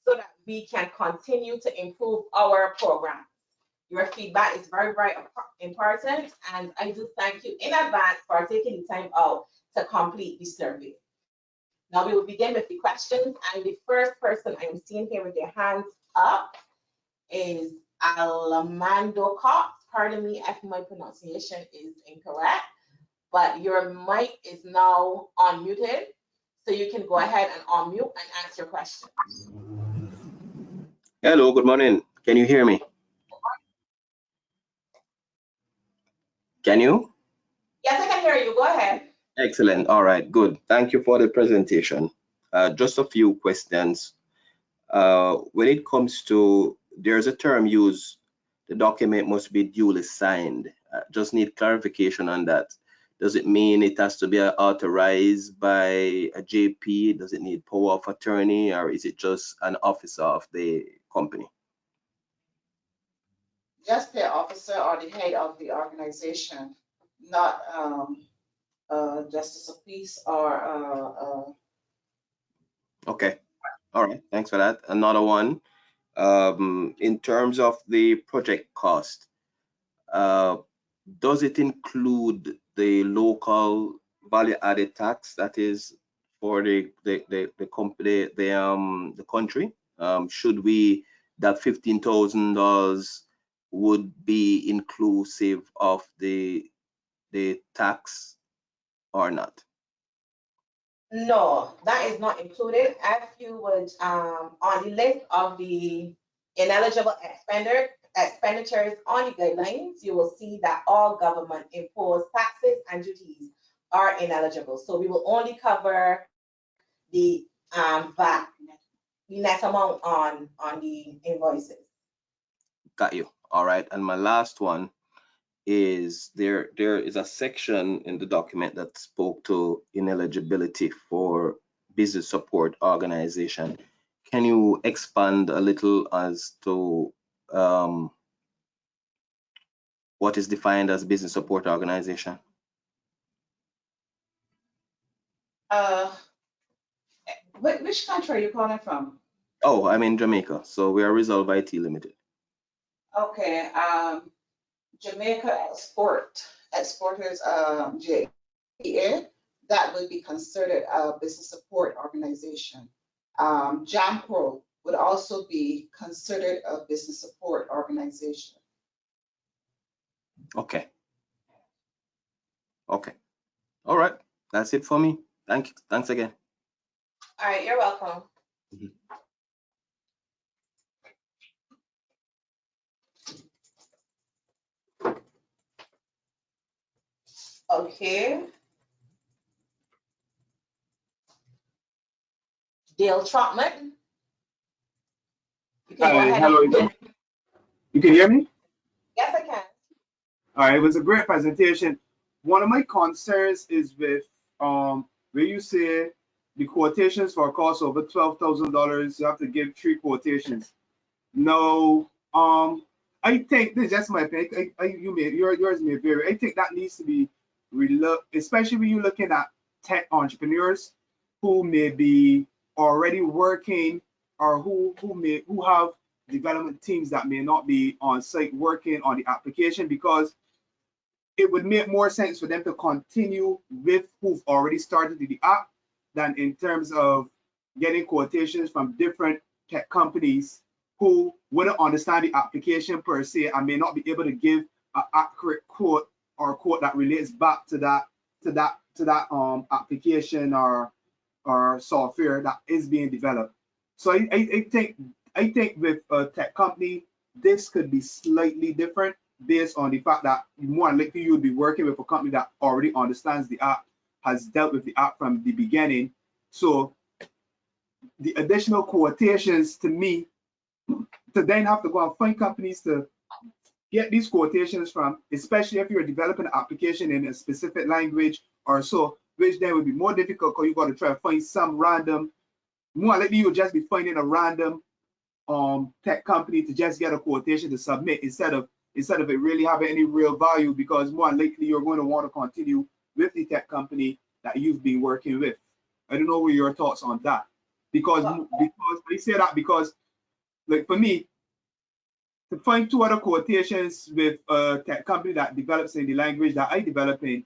so that we can continue to improve our program. Your feedback is very, very important, and I do thank you in advance for taking the time out to complete the survey. Now we will begin with the questions, and the first person I'm seeing here with their hands up is Alamando Cox. Pardon me if my pronunciation is incorrect, but your mic is now unmuted, so you can go ahead and unmute and ask your question. Hello, good morning. Can you hear me? Can you? Yes, I can hear you. Go ahead. Excellent. All right, good. Thank you for the presentation. Just a few questions. When it comes to, there's a term used, the document must be duly signed. Just need clarification on that. Does it mean it has to be authorized by a JP? Does it need power of attorney, or is it just an officer of the company? Just the officer or the head of the organization, not justice of peace or Okay. All right. Thanks for that. Another one. In terms of the project cost, does it include the local value added tax that is for the company, the country? Should we, that $15,000 would be inclusive of the tax or not? No, that is not included. If you would, on the list of the ineligible expenditures on the guidelines, you will see that all government imposed taxes and duties are ineligible. So we will only cover the VAT, the net amount on the invoices. Got you. All right. And my last one is there is a section in the document that spoke to ineligibility for business support organization. Can you expand a little as to what is defined as business support organization? which country are you calling from? Oh, I'm in Jamaica, so we are Resolve IT Limited. Okay, Jamaica exporters, JEA, that would be considered a business support organization. JAMPRO would also be considered a business support organization. Okay. Okay. All right. That's it for me. Thank you. Thanks again. All right, you're welcome. Mhm. Okay. Dale Trotman. You can go ahead. Hello, you can hear me? Yes, I can. All right, it was a great presentation. One of my concerns is with where you say the quotations for a cost over $12,000, you have to give 3 quotations. No, I think this is just my opinion. Yours may vary. I think that needs to be especially when you're looking at tech entrepreneurs who may be already working or who have development teams that may not be on site working on the application, because it would make more sense for them to continue with who've already started the app than in terms of getting quotations from different tech companies who wouldn't understand the application per se and may not be able to give an accurate quote or quote that relates back to that application or software that is being developed. So I think with a tech company, this could be slightly different based on the fact that more likely you would be working with a company that already understands the app, has dealt with the app from the beginning. So the additional quotations, to me, to then have to go and find companies to get these quotations from, especially if you're developing an application in a specific language or so, which then would be more difficult because you got to try to find some random, more likely you'll just be finding a random tech company to just get a quotation to submit instead of it really having any real value, because more likely you're going to want to continue with the tech company that you've been working with. I don't know what your thoughts on that, because I say that because, like, for me, to find 2 other quotations with a tech company that develops in the language that I develop in,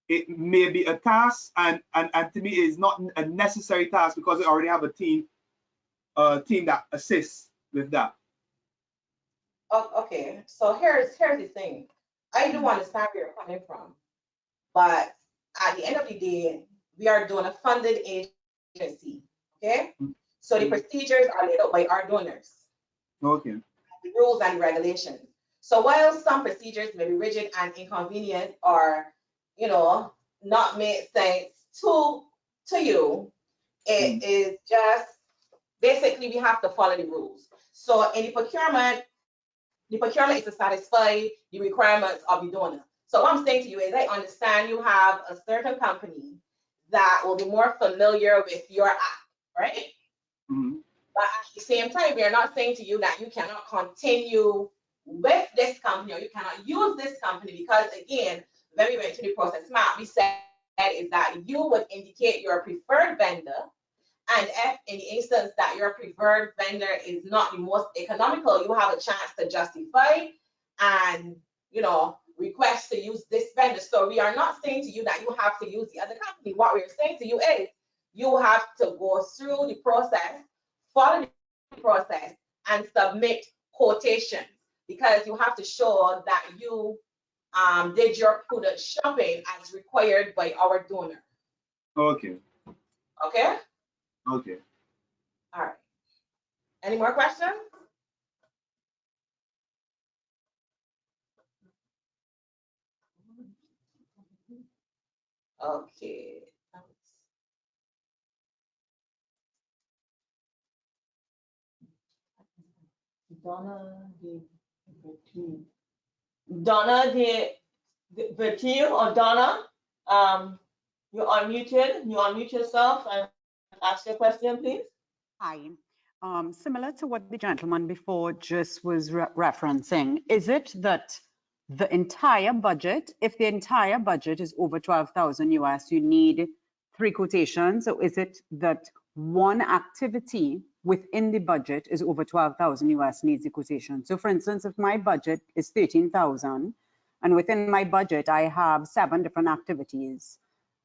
it may be a task, and to me it's not a necessary task because they already have a team that assists with that. Okay, so here's the thing. I do understand where you're coming from, but at the end of the day, we are doing a funded agency, okay? So the procedures are laid out by our donors, Okay. the rules and regulations. So while some procedures may be rigid and inconvenient or, you know, not make sense to you, it is just basically we have to follow the rules. So in the procurement is to satisfy the requirements of the donor. So what I'm saying to you is I understand you have a certain company that will be more familiar with your app, right? But at the same time, we are not saying to you that you cannot continue with this company or you cannot use this company because, again, when we went to the process map, we said is that you would indicate your preferred vendor, and if in the instance that your preferred vendor is not the most economical, you have a chance to justify and, you know, request to use this vendor. So we are not saying to you that you have to use the other company. What we're saying to you is you have to go through the process, follow the process, and submit quotations because you have to show that you did your prudent shopping as required by our donor. Okay. Okay? Okay. All right. Any more questions? Okay. Donna de Vertil or Donna, you're unmuted. You unmute yourself and ask your question, please. Hi. Similar to what the gentleman before just was referencing, is it that the entire budget, if the entire budget is over 12,000 US, you need 3 quotations? Or is it that one activity within the budget is over 12,000 US needs a quotation? So for instance, if my budget is 13,000 and within my budget, I have 7 different activities,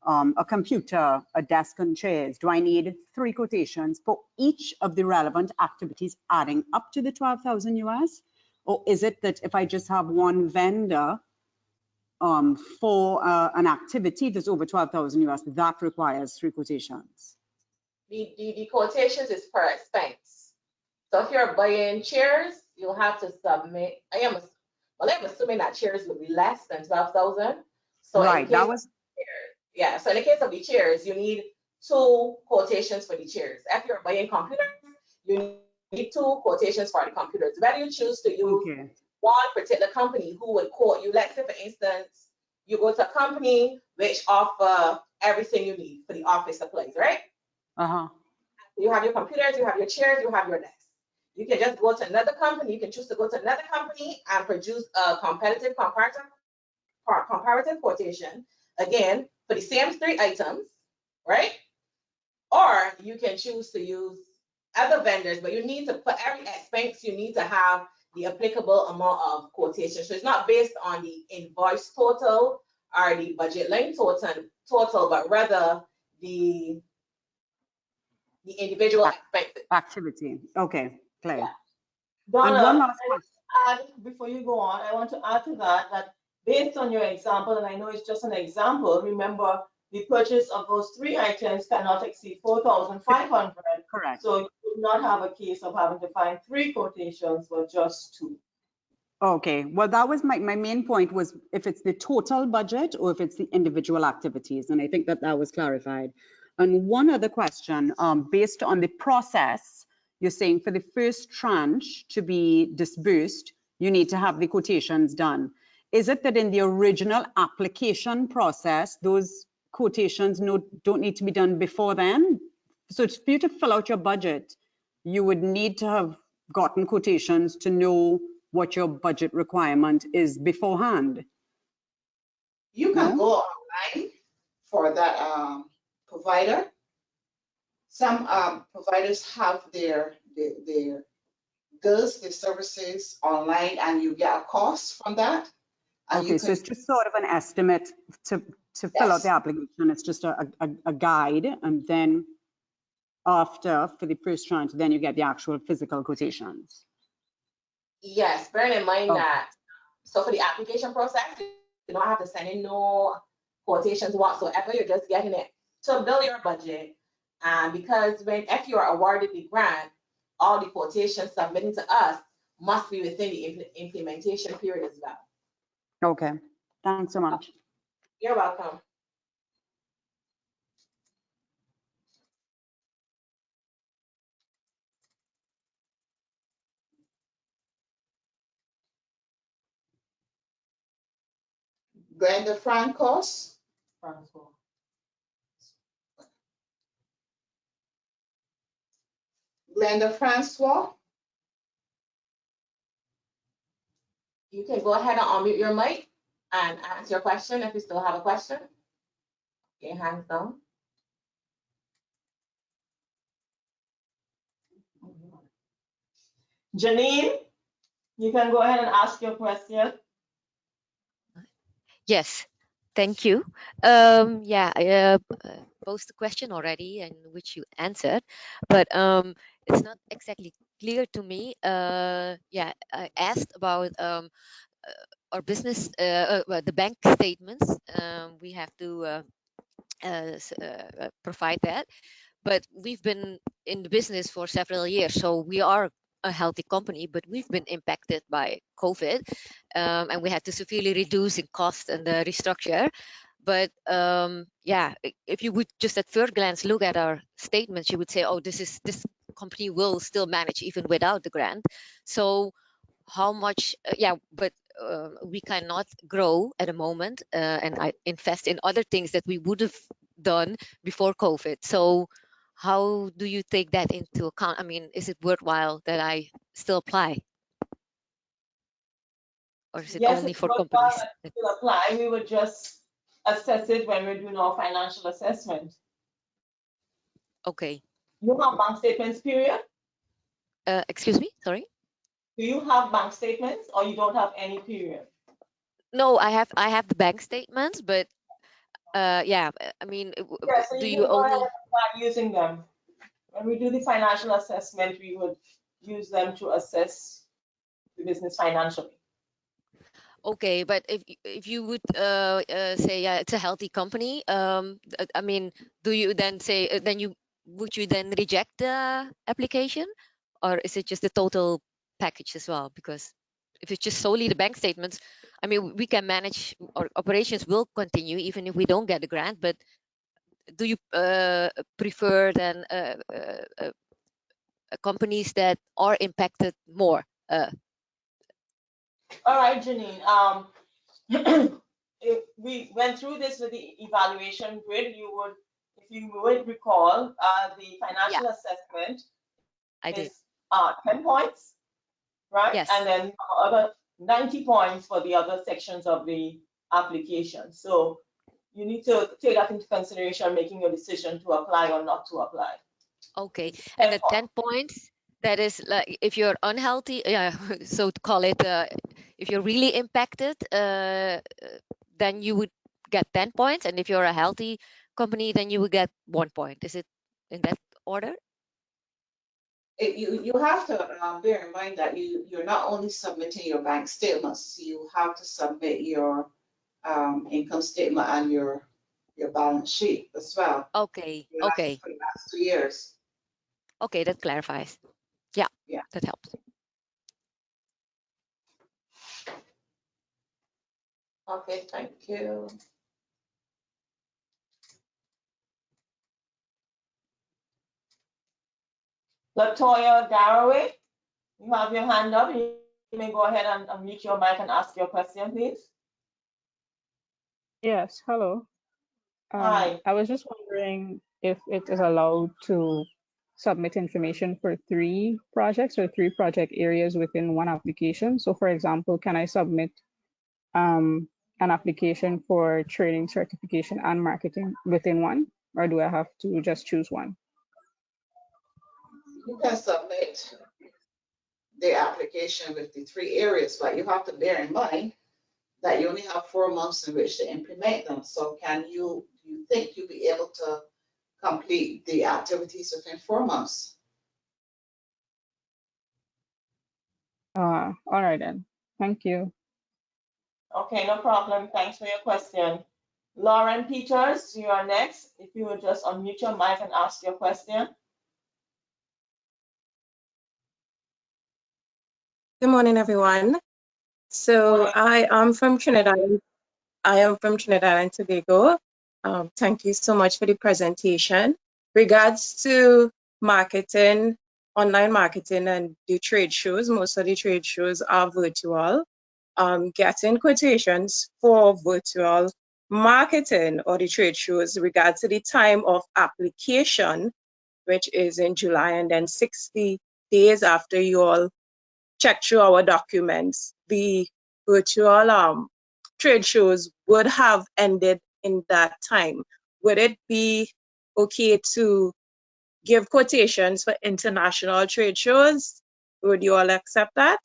a computer, a desk and chairs, do I need 3 quotations for each of the relevant activities adding up to the 12,000 US? Or is it that if I just have one vendor for an activity that's over 12,000 US, that requires 3 quotations? The quotations is per expense. So if you're buying chairs, you'll have to submit. I am assuming that chairs will be less than 12,000. So right, that was. Yeah, so in the case of the chairs, you need 2 quotations for the chairs. If you're buying computers, you need 2 quotations for the computers. Whether you choose to use one particular company who would quote you, let's say for instance, you go to a company which offer everything you need for the office supplies, right? You have your computers, you have your chairs, you have your desks. You can just go to another company, you can choose to go to another company and produce a comparative quotation, again, for the same 3 items, right? Or you can choose to use other vendors, but you need to, for every expense, you need to have the applicable amount of quotation. So it's not based on the invoice total or the budget line total, but rather the individual expenses. Activity. Okay, clear. Yeah. Donna, and one last question. Before you go on, I want to add to that based on your example, and I know it's just an example, remember the purchase of those 3 items cannot exceed 4,500. Correct. So you would not have a case of having to find 3 quotations, but just 2. Okay, well, that was my main point, was if it's the total budget or if it's the individual activities, and I think that was clarified. And one other question, based on the process, you're saying for the first tranche to be disbursed, you need to have the quotations done. Is it that in the original application process, those quotations don't need to be done before then? So for you to fill out your budget, you would need to have gotten quotations to know what your budget requirement is beforehand. You can go online for that provider. Some providers have their goods, their services online, and you get a cost from that. Okay, so it's just sort of an estimate to fill out Yes. the application, it's just a guide, and then after, for the first tranche, then you get the actual physical quotations. Yes, bearing in mind Oh. that, so for the application process, you don't have to send in no quotations whatsoever, you're just getting it to build your budget. And because if you are awarded the grant, all the quotations submitted to us must be within the implementation period as well. Okay, thanks so much. You're welcome. Glenda Francos. Glenda Francois. You can go ahead and unmute your mic and ask your question if you still have a question. Get your hands down. Janine, you can go ahead and ask your question. Yes, thank you. Yeah, I posed the question already, and which you answered, but it's not exactly clear to me. Yeah, I asked about our business, well, the bank statements. We have to provide that, but we've been in the business for several years, so we are a healthy company, but we've been impacted by COVID, and we had to severely reduce in cost and restructure. But yeah, if you would just at first glance look at our statements, you would say, oh, this company will still manage even without the grant. So how much, yeah, but we cannot grow at the moment, and I invest in other things that we would have done before COVID. So how do you take that into account? I mean, is it worthwhile that I still apply? Or is it Yes, only it's for worthwhile companies? that you still apply. We would just assess it when we're doing our financial assessment. Okay. You have bank statements, period? Excuse me, sorry? Do you have bank statements or you don't have any, period? No, I have the bank statements, but yeah, I mean, Yeah, so do you you can go ahead only? and start using them. When we do the financial assessment, we would use them to assess the business financially. Okay, but if you would say, yeah, it's a healthy company, I mean, do you then say, would you then reject the application, or is it just the total package as well? Because if it's just solely the bank statements, I mean, we can manage, our operations will continue even if we don't get the grant, but do you prefer then companies that are impacted more? All right, Janine. If we went through this with the evaluation grid, you would, if you would recall, the financial assessment I did. is 10 points, right? Yes. And then other 90 points for the other sections of the application. So you need to take that into consideration, making your decision to apply or not to apply. Okay, and the 10 points, that is like if you're unhealthy, yeah, so to call it, if you're really impacted, then you would get 10 points, and if you're a healthy company, then you would get 1 point. Is it in that order? You have to bear in mind that you're not only submitting your bank statements, you have to submit your income statement and your balance sheet as well. Okay, For okay, the last 2 years. okay, that clarifies. Yeah, Yeah. that helps. Okay, thank you. Latoya Garraway, you have your hand up. You may go ahead and unmute your mic and ask your question, please. Yes, hello. Hi. I was just wondering if it is allowed to submit information for 3 projects or 3 project areas within one application. So for example, can I submit an application for training, certification, and marketing within one, or do I have to just choose one? You can submit the application with the 3 areas, but you have to bear in mind that you only have 4 months in which to implement them. So do you think you'll be able to complete the activities within 4 months? All right then. Thank you. Okay, no problem. Thanks for your question. Lauren Peters, you are next. If you would just unmute your mic and ask your question. Good morning, everyone. So I am from Trinidad. I am from Trinidad and Tobago. Thank you so much for the presentation. Regards to marketing, online marketing and the trade shows, most of the trade shows are virtual. Getting quotations for virtual marketing or the trade shows regards to the time of application, which is in July, and then 60 days after you all check through our documents, the virtual trade shows would have ended in that time. Would it be okay to give quotations for international trade shows? Would you all accept that?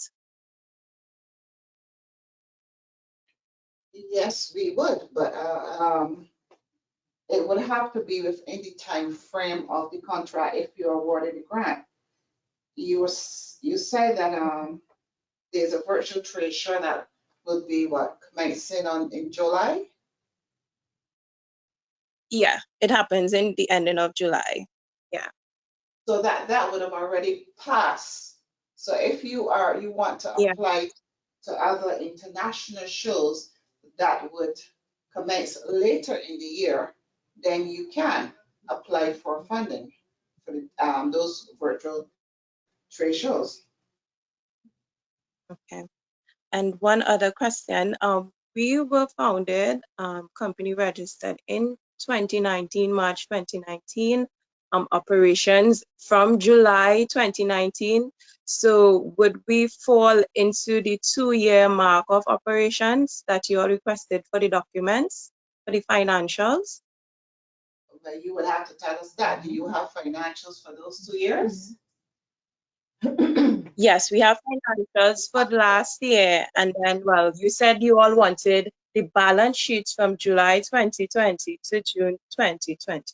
Yes, we would, but it would have to be within the time frame of the contract if you're awarded the grant. You said that there's a virtual trade show that will be what, commencing in July? Yeah, it happens in the ending of July. Yeah. So that would have already passed. So if you want to Yeah. apply to other international shows that would commence later in the year, then you can apply for funding for those virtual trade shows. Okay. And one other question. We were founded, company registered in 2019, March 2019, operations from July 2019. So would we fall into the 2-year mark of operations that you all requested for the documents, for the financials? But you would have to tell us that. Do you have financials for those 2 years? Yes, we have financials for the last year. And then, well, you said you all wanted the balance sheets from July 2020 to June 2020.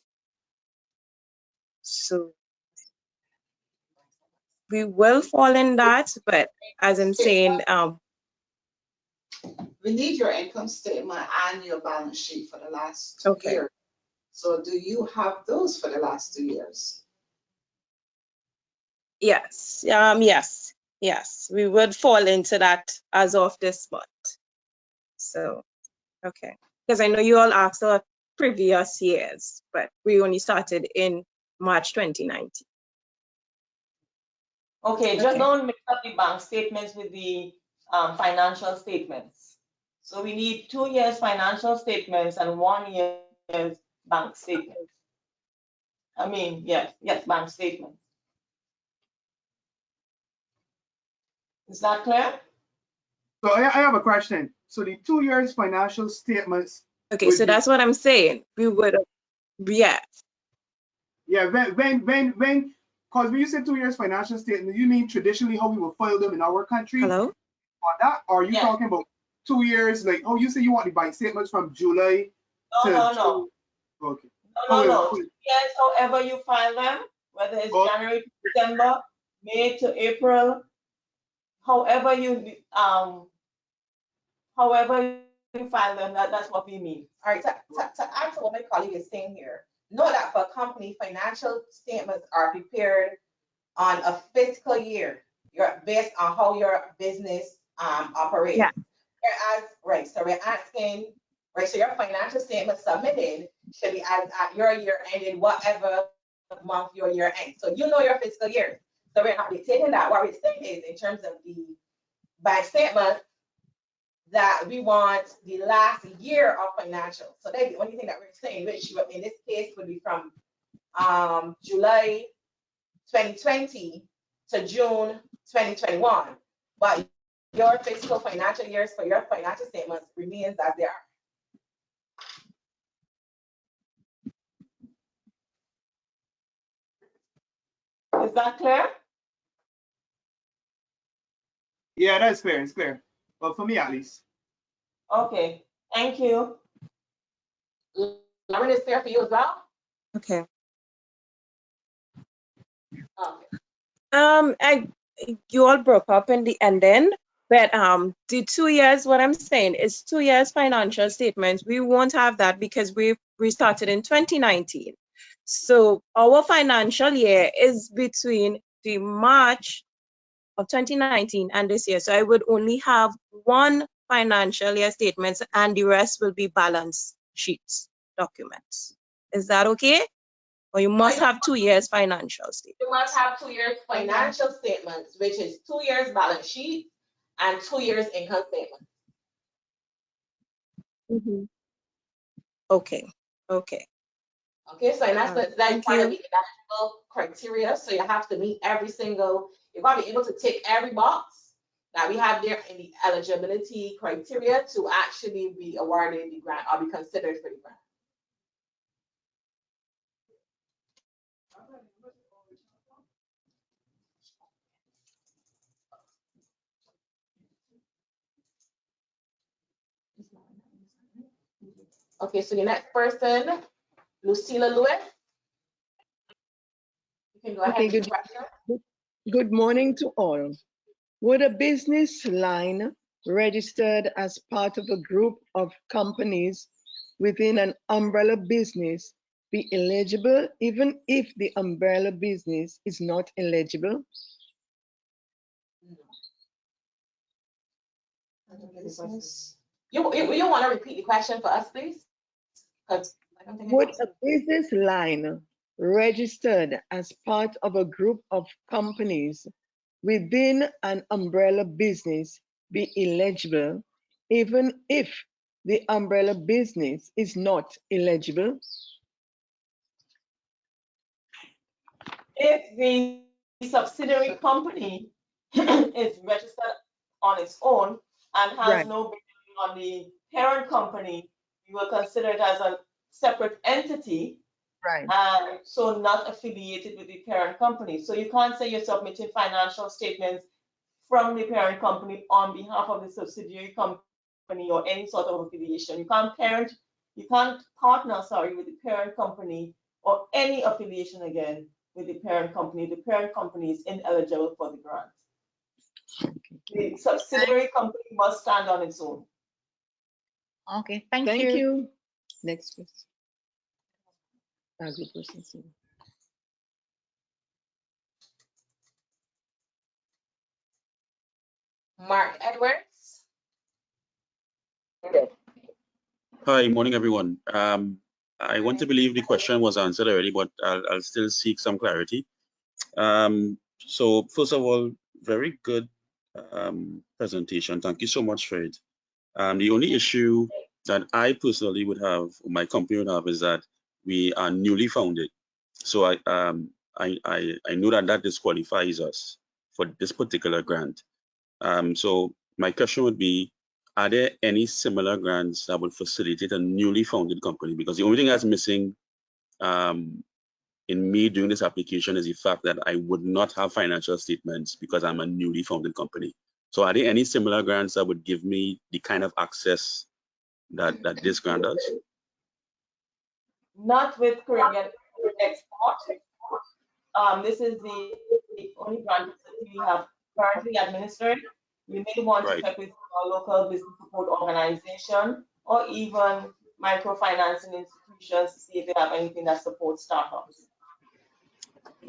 So we will fall in that, but as I'm saying, we need your income statement and your balance sheet for the last 2 okay. years. So do you have those for the last 2 years? Yes, yes, we would fall into that as of this month. So, okay. Because I know you all asked about previous years, but we only started in March 2019. Okay, just don't mix up the bank statements with the financial statements. So we need 2 years financial statements and 1 year's bank statements. I mean, yes, bank statements. Is that clear? So I have a question. So the 2 years financial statements. Okay, so that's what I'm saying. We would, yeah. Yeah, when, because when you said 2 years financial statement, you mean traditionally how we will file them in our country? Hello? On that, or are you talking about 2 years, like, oh, you say you want the bank statements from July to No. Okay. No. 2 years, however you file them, whether it's January to December, May to April, however you file them, that's what we mean. All right, to add to what my colleague is saying here, know that for a company, financial statements are prepared on a fiscal year. You're based on how your business operates. Yeah. Whereas, so we're asking, right, so your financial statement submitted should be as at your year ending, whatever month your year ends. So you know your fiscal year. So we're not dictating that. What we're saying is, in terms of the bank statement, that we want the last year of financial. So that's the only thing that we're saying, which in this case would be from July 2020 to June 2021. But your fiscal financial years for your financial statements remains as they are. Is that clear? Yeah, that's clear. It's clear. Well, for me at least. Okay, thank you. Lauren, is there for you as well? Okay. Okay. You all broke up in the ending, but the 2 years, what I'm saying is 2 years financial statements. We won't have that because we restarted in 2019. So our financial year is between the March of 2019 and this year. So I would only have one financial year statements and the rest will be balance sheets documents. Is that okay? Or you must have 2 years financial statements? You must have 2 years financial statements, which is 2 years balance sheet and 2 years income statement. Mm-hmm. Okay. Okay. Okay, so in essence, that is Thank part of you. the eligible criteria. So you have to meet every single, you've got to be able to tick every box that we have there in the eligibility criteria to actually be awarded the grant or be considered for the grant. Okay, so the next person, Lucilla Lewis. You can go ahead with your question. Good morning to all. Would a business line registered as part of a group of companies within an umbrella business be eligible even if the umbrella business is not eligible? You want to repeat the question for us, please? Would a business line registered as part of a group of companies within an umbrella business be eligible even if the umbrella business is not eligible? If the subsidiary company is registered on its own and has Right. no bearing on the parent company, you will consider it as a separate entity, Right. and so not affiliated with the parent company. So you can't say you're submitting financial statements from the parent company on behalf of the subsidiary company or any sort of affiliation. You can't partner, with the parent company or any affiliation again with the parent company. The parent company is ineligible for the grant. The subsidiary company must stand on its own. Okay, thank Thank you. you. Next question. Agri-processing. Mark Edwards. Hi, morning, everyone. I want to believe the question was answered already, but I'll still seek some clarity. So first of all, very good presentation. Thank you so much for it. The only issue that I personally would have, or my company would have, is that we are newly founded. So I know that disqualifies us for this particular grant. So my question would be, are there any similar grants that would facilitate a newly founded company? Because the only thing that's missing in me doing this application is the fact that I would not have financial statements because I'm a newly founded company. So are there any similar grants that would give me the kind of access that this grant does? Not with Caribbean Export. This is the only grant facility we have currently administered. You may want to check with our local business support organization or even microfinancing institutions to see if they have anything that supports startups.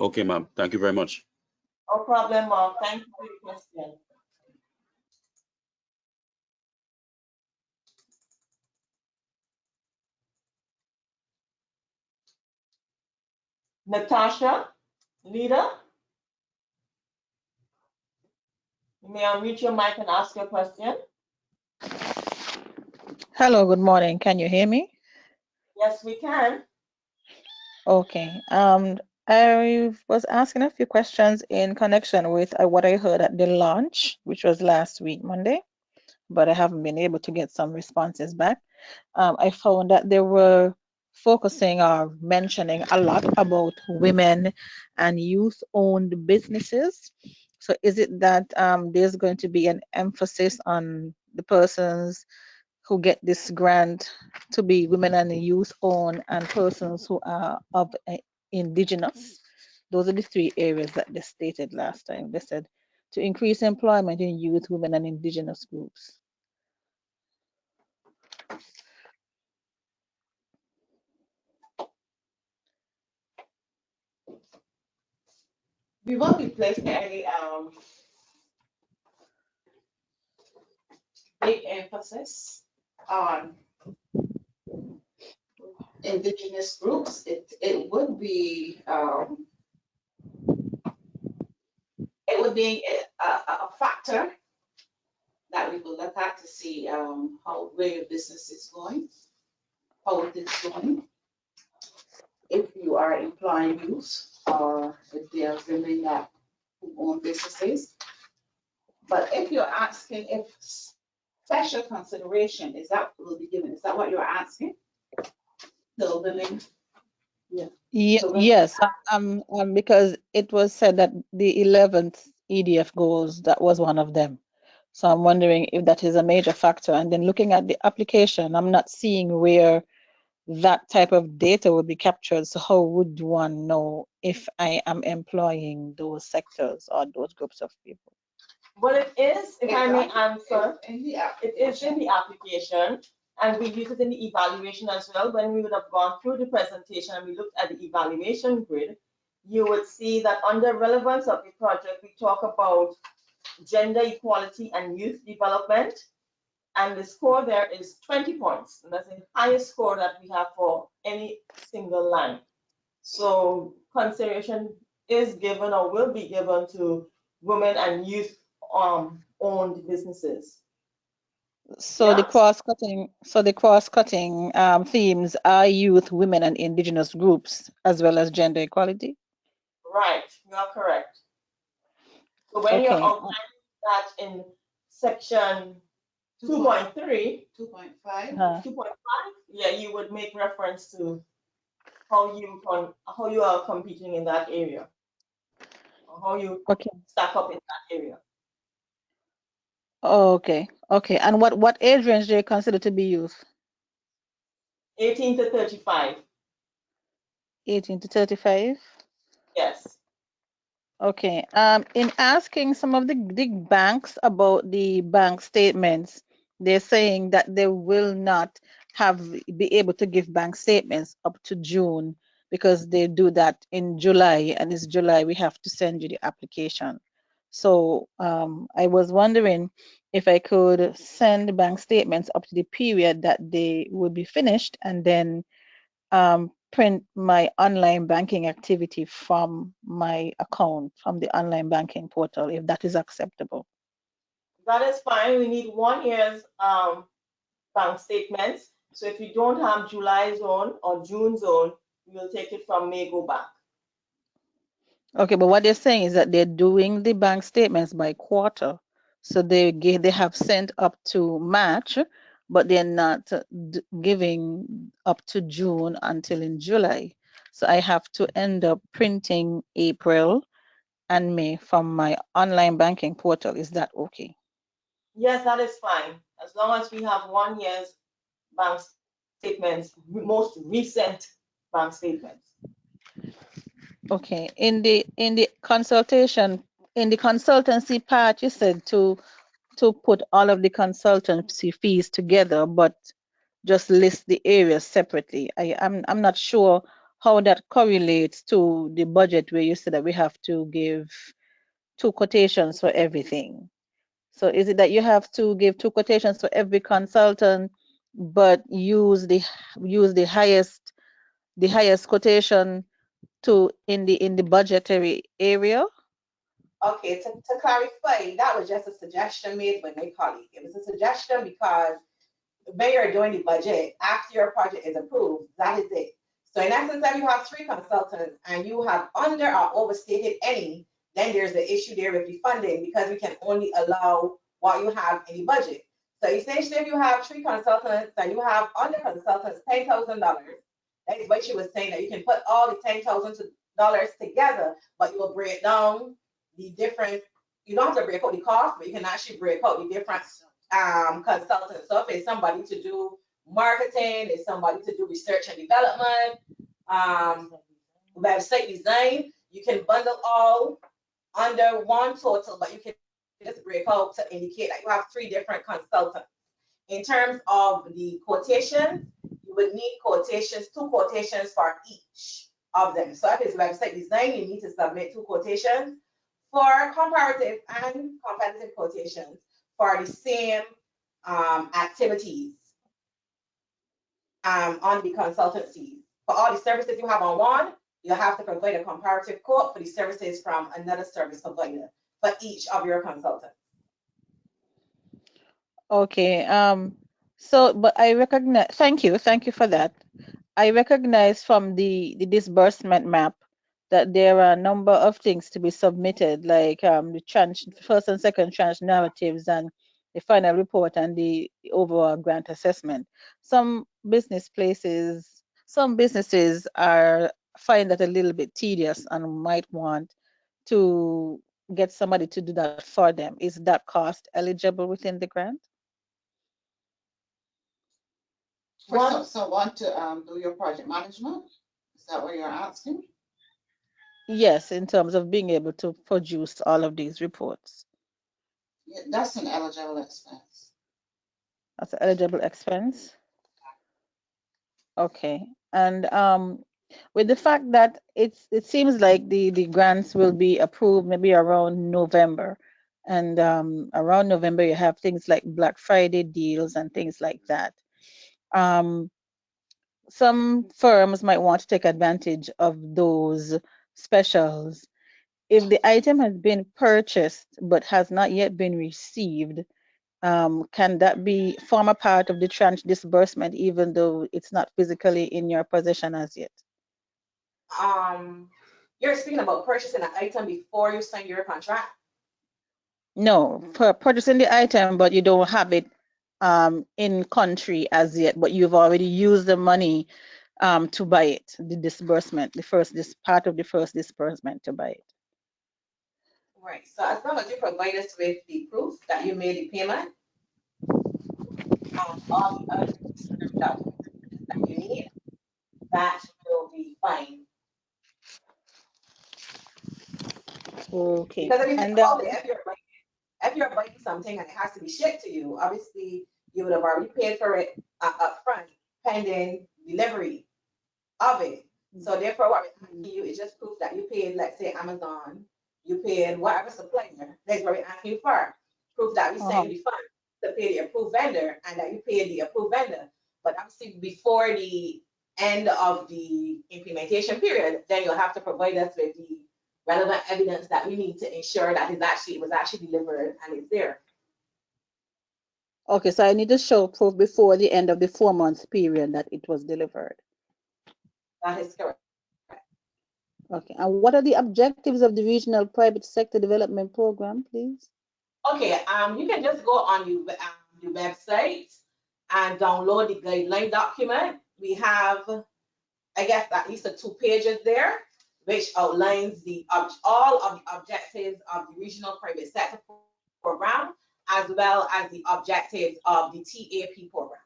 Okay, ma'am. Thank you very much. No problem, Mark. Thank you for your question. Natasha, leader, you may unmute your mic and ask your question. Hello, good morning. Can you hear me? Yes, we can. Okay. I was asking a few questions in connection with what I heard at the launch, which was last week, Monday, but I haven't been able to get some responses back. I found that they were focusing or mentioning a lot about women and youth-owned businesses. So is it that there's going to be an emphasis on the persons who get this grant to be women and youth owned and persons who are of indigenous. Those are the three areas that they stated last time. They said to increase employment in youth, women and indigenous groups. We won't be placing any big emphasis on indigenous groups. It would be a factor that we will look at to see where your business is going, how it is going. If you are employing youth or if they are women that who own businesses. But if you're asking if special consideration is that will be given, is that what you're asking? The women. Yeah. Yes, because it was said that the 11th EDF goals, that was one of them. So I'm wondering if that is a major factor. And then looking at the application, I'm not seeing where that type of data will be captured. So how would one know if I am employing those sectors or those groups of people? Well, it is, if I may answer, it is in the application, and we use it in the evaluation as well. When we would have gone through the presentation and we looked at the evaluation grid, you would see that under relevance of the project, we talk about gender equality and youth development. And the score there is 20 points. And that's the highest score that we have for any single line. So consideration is given or will be given to women and youth owned businesses. So Yeah. the cross-cutting themes are youth, women, and indigenous groups, as well as gender equality. Right, you are correct. So when you're Okay. outlining that in section 2.3, 2.5. 2.5, yeah, you would make reference to how you are competing in that area, or how you Okay. stack up in that area. Okay. Okay. And what age range do you consider to be youth? 18 to 35. 18 to 35. Yes. Okay. In asking some of the big banks about the bank statements, they're saying that they will not be able to give bank statements up to June because they do that in July, and it's July we have to send you the application. So I was wondering if I could send bank statements up to the period that they will be finished, and then print my online banking activity from my account, from the online banking portal, if that is acceptable. That is fine. We need 1 year's bank statements. So if you don't have July zone or June zone, we will take it from May go back. Okay, but what they're saying is that they're doing the bank statements by quarter. So they have sent up to March, but they're not giving up to June until in July. So I have to end up printing April and May from my online banking portal. Is that okay? Yes, that is fine. As long as we have 1 year's bank statements, most recent bank statements. Okay, in the consultation, in the consultancy part, you said to put all of the consultancy fees together, but just list the areas separately. I'm not sure how that correlates to the budget where you said that we have to give 2 quotations for everything. So is it that you have to give 2 quotations for every consultant, but use the highest quotation in the budgetary area? Okay, to clarify, that was just a suggestion made by my colleague. It was a suggestion because when you're doing the budget, after your project is approved, that is it. So in essence, if you have 3 consultants and you have under or overstated any, then there's the issue there with the funding because we can only allow what you have in the budget. So essentially, if you have 3 consultants and you have under consultants $10,000, that is what she was saying, that you can put all the $10,000 together, but you will break down the different, you don't have to break out the cost, but you can actually break out the different consultants. So if it's somebody to do marketing, it's somebody to do research and development, website design, you can bundle all under one total, but you can just break out to indicate that you have 3 different consultants. In terms of the quotation, you would need quotations, 2 quotations for each of them. So if it's website design, you need to submit 2 quotations for comparative and competitive quotations for the same activities on the consultancy. For all the services you have on one, you have to provide a comparative quote for the services from another service provider for each of your consultants. Okay. But I recognize, thank you for that. I recognize from the disbursement map that there are a number of things to be submitted, like the tranche, first and second tranche narratives and the final report and the overall grant assessment. Some businesses find that a little bit tedious and might want to get somebody to do that for them. Is that cost eligible within the grant? So want to do your project management? Is that what you're asking? Yes, in terms of being able to produce all of these reports. Yeah, that's an eligible expense. That's an eligible expense. Okay. And with the fact that it seems like the grants will be approved maybe around November, and around November you have things like Black Friday deals and things like that. Some firms might want to take advantage of those specials. If the item has been purchased but has not yet been received, can that form a part of the tranche disbursement even though it's not physically in your possession as yet? You're speaking about purchasing an item before you sign your contract? No, for purchasing the item, but you don't have it in country as yet, but you've already used the money to buy it, the disbursement, this part of the first disbursement to buy it. Right. So as long as you provide us with the proof that you made the payment, all the other documents that you need, that will be fine. Okay. Because if you think And about it, if you're buying something and it has to be shipped to you, obviously you would have already paid for it up front, pending delivery of it. So therefore, what we're asking you is just proof that you paid, let's say Amazon, you paid whatever supplier. That's what we're asking you for. Proof that we sent you the funds to pay the approved vendor and that you paid the approved vendor. But obviously before the end of the implementation period, then you'll have to provide us with the relevant evidence that we need to ensure that it was actually delivered and it's there. Okay, so I need to show proof before the end of the 4-month period that it was delivered. That is correct. Okay, and what are the objectives of the Regional Private Sector Development Program, please? Okay, you can just go on the website and download the guideline document. We have, I guess, at least 2 pages there, which outlines all of the objectives of the Regional Private Sector Program, as well as the objectives of the TAP program.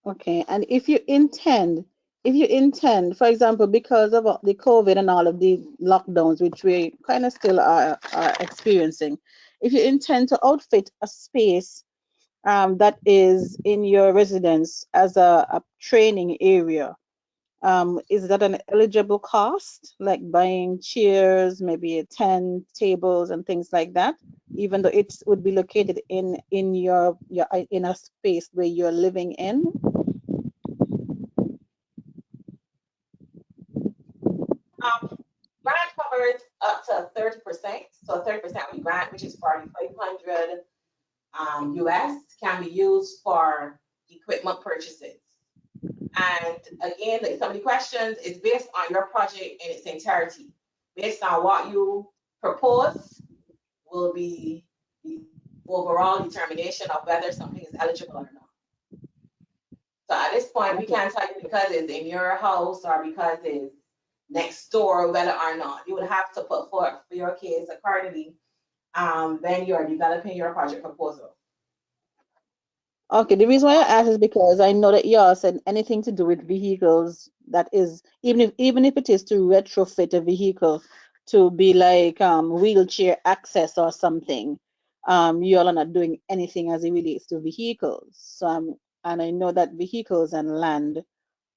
Okay, and if you intend, for example, because of the COVID and all of the lockdowns, which we kind of still are experiencing, if you intend to outfit a space that is in your residence as a training area, is that an eligible cost, like buying chairs, maybe a tent, tables, and things like that, even though it would be located in a space where you're living in? Grant covers up to 30%. So 30% of the grant, which is $4,500 US, can be used for equipment purchases. And again, some of the questions is based on your project in its entirety. Based on what you propose will be the overall determination of whether something is eligible or not. So at this point, we can't tell you because it's in your house or because it's next door, whether or not. You would have to put forth for your case accordingly when you're developing your project proposal. Okay, the reason why I asked is because I know that y'all said anything to do with vehicles that is, even if it is to retrofit a vehicle to be like wheelchair access or something, y'all are not doing anything as it relates to vehicles. So and I know that vehicles and land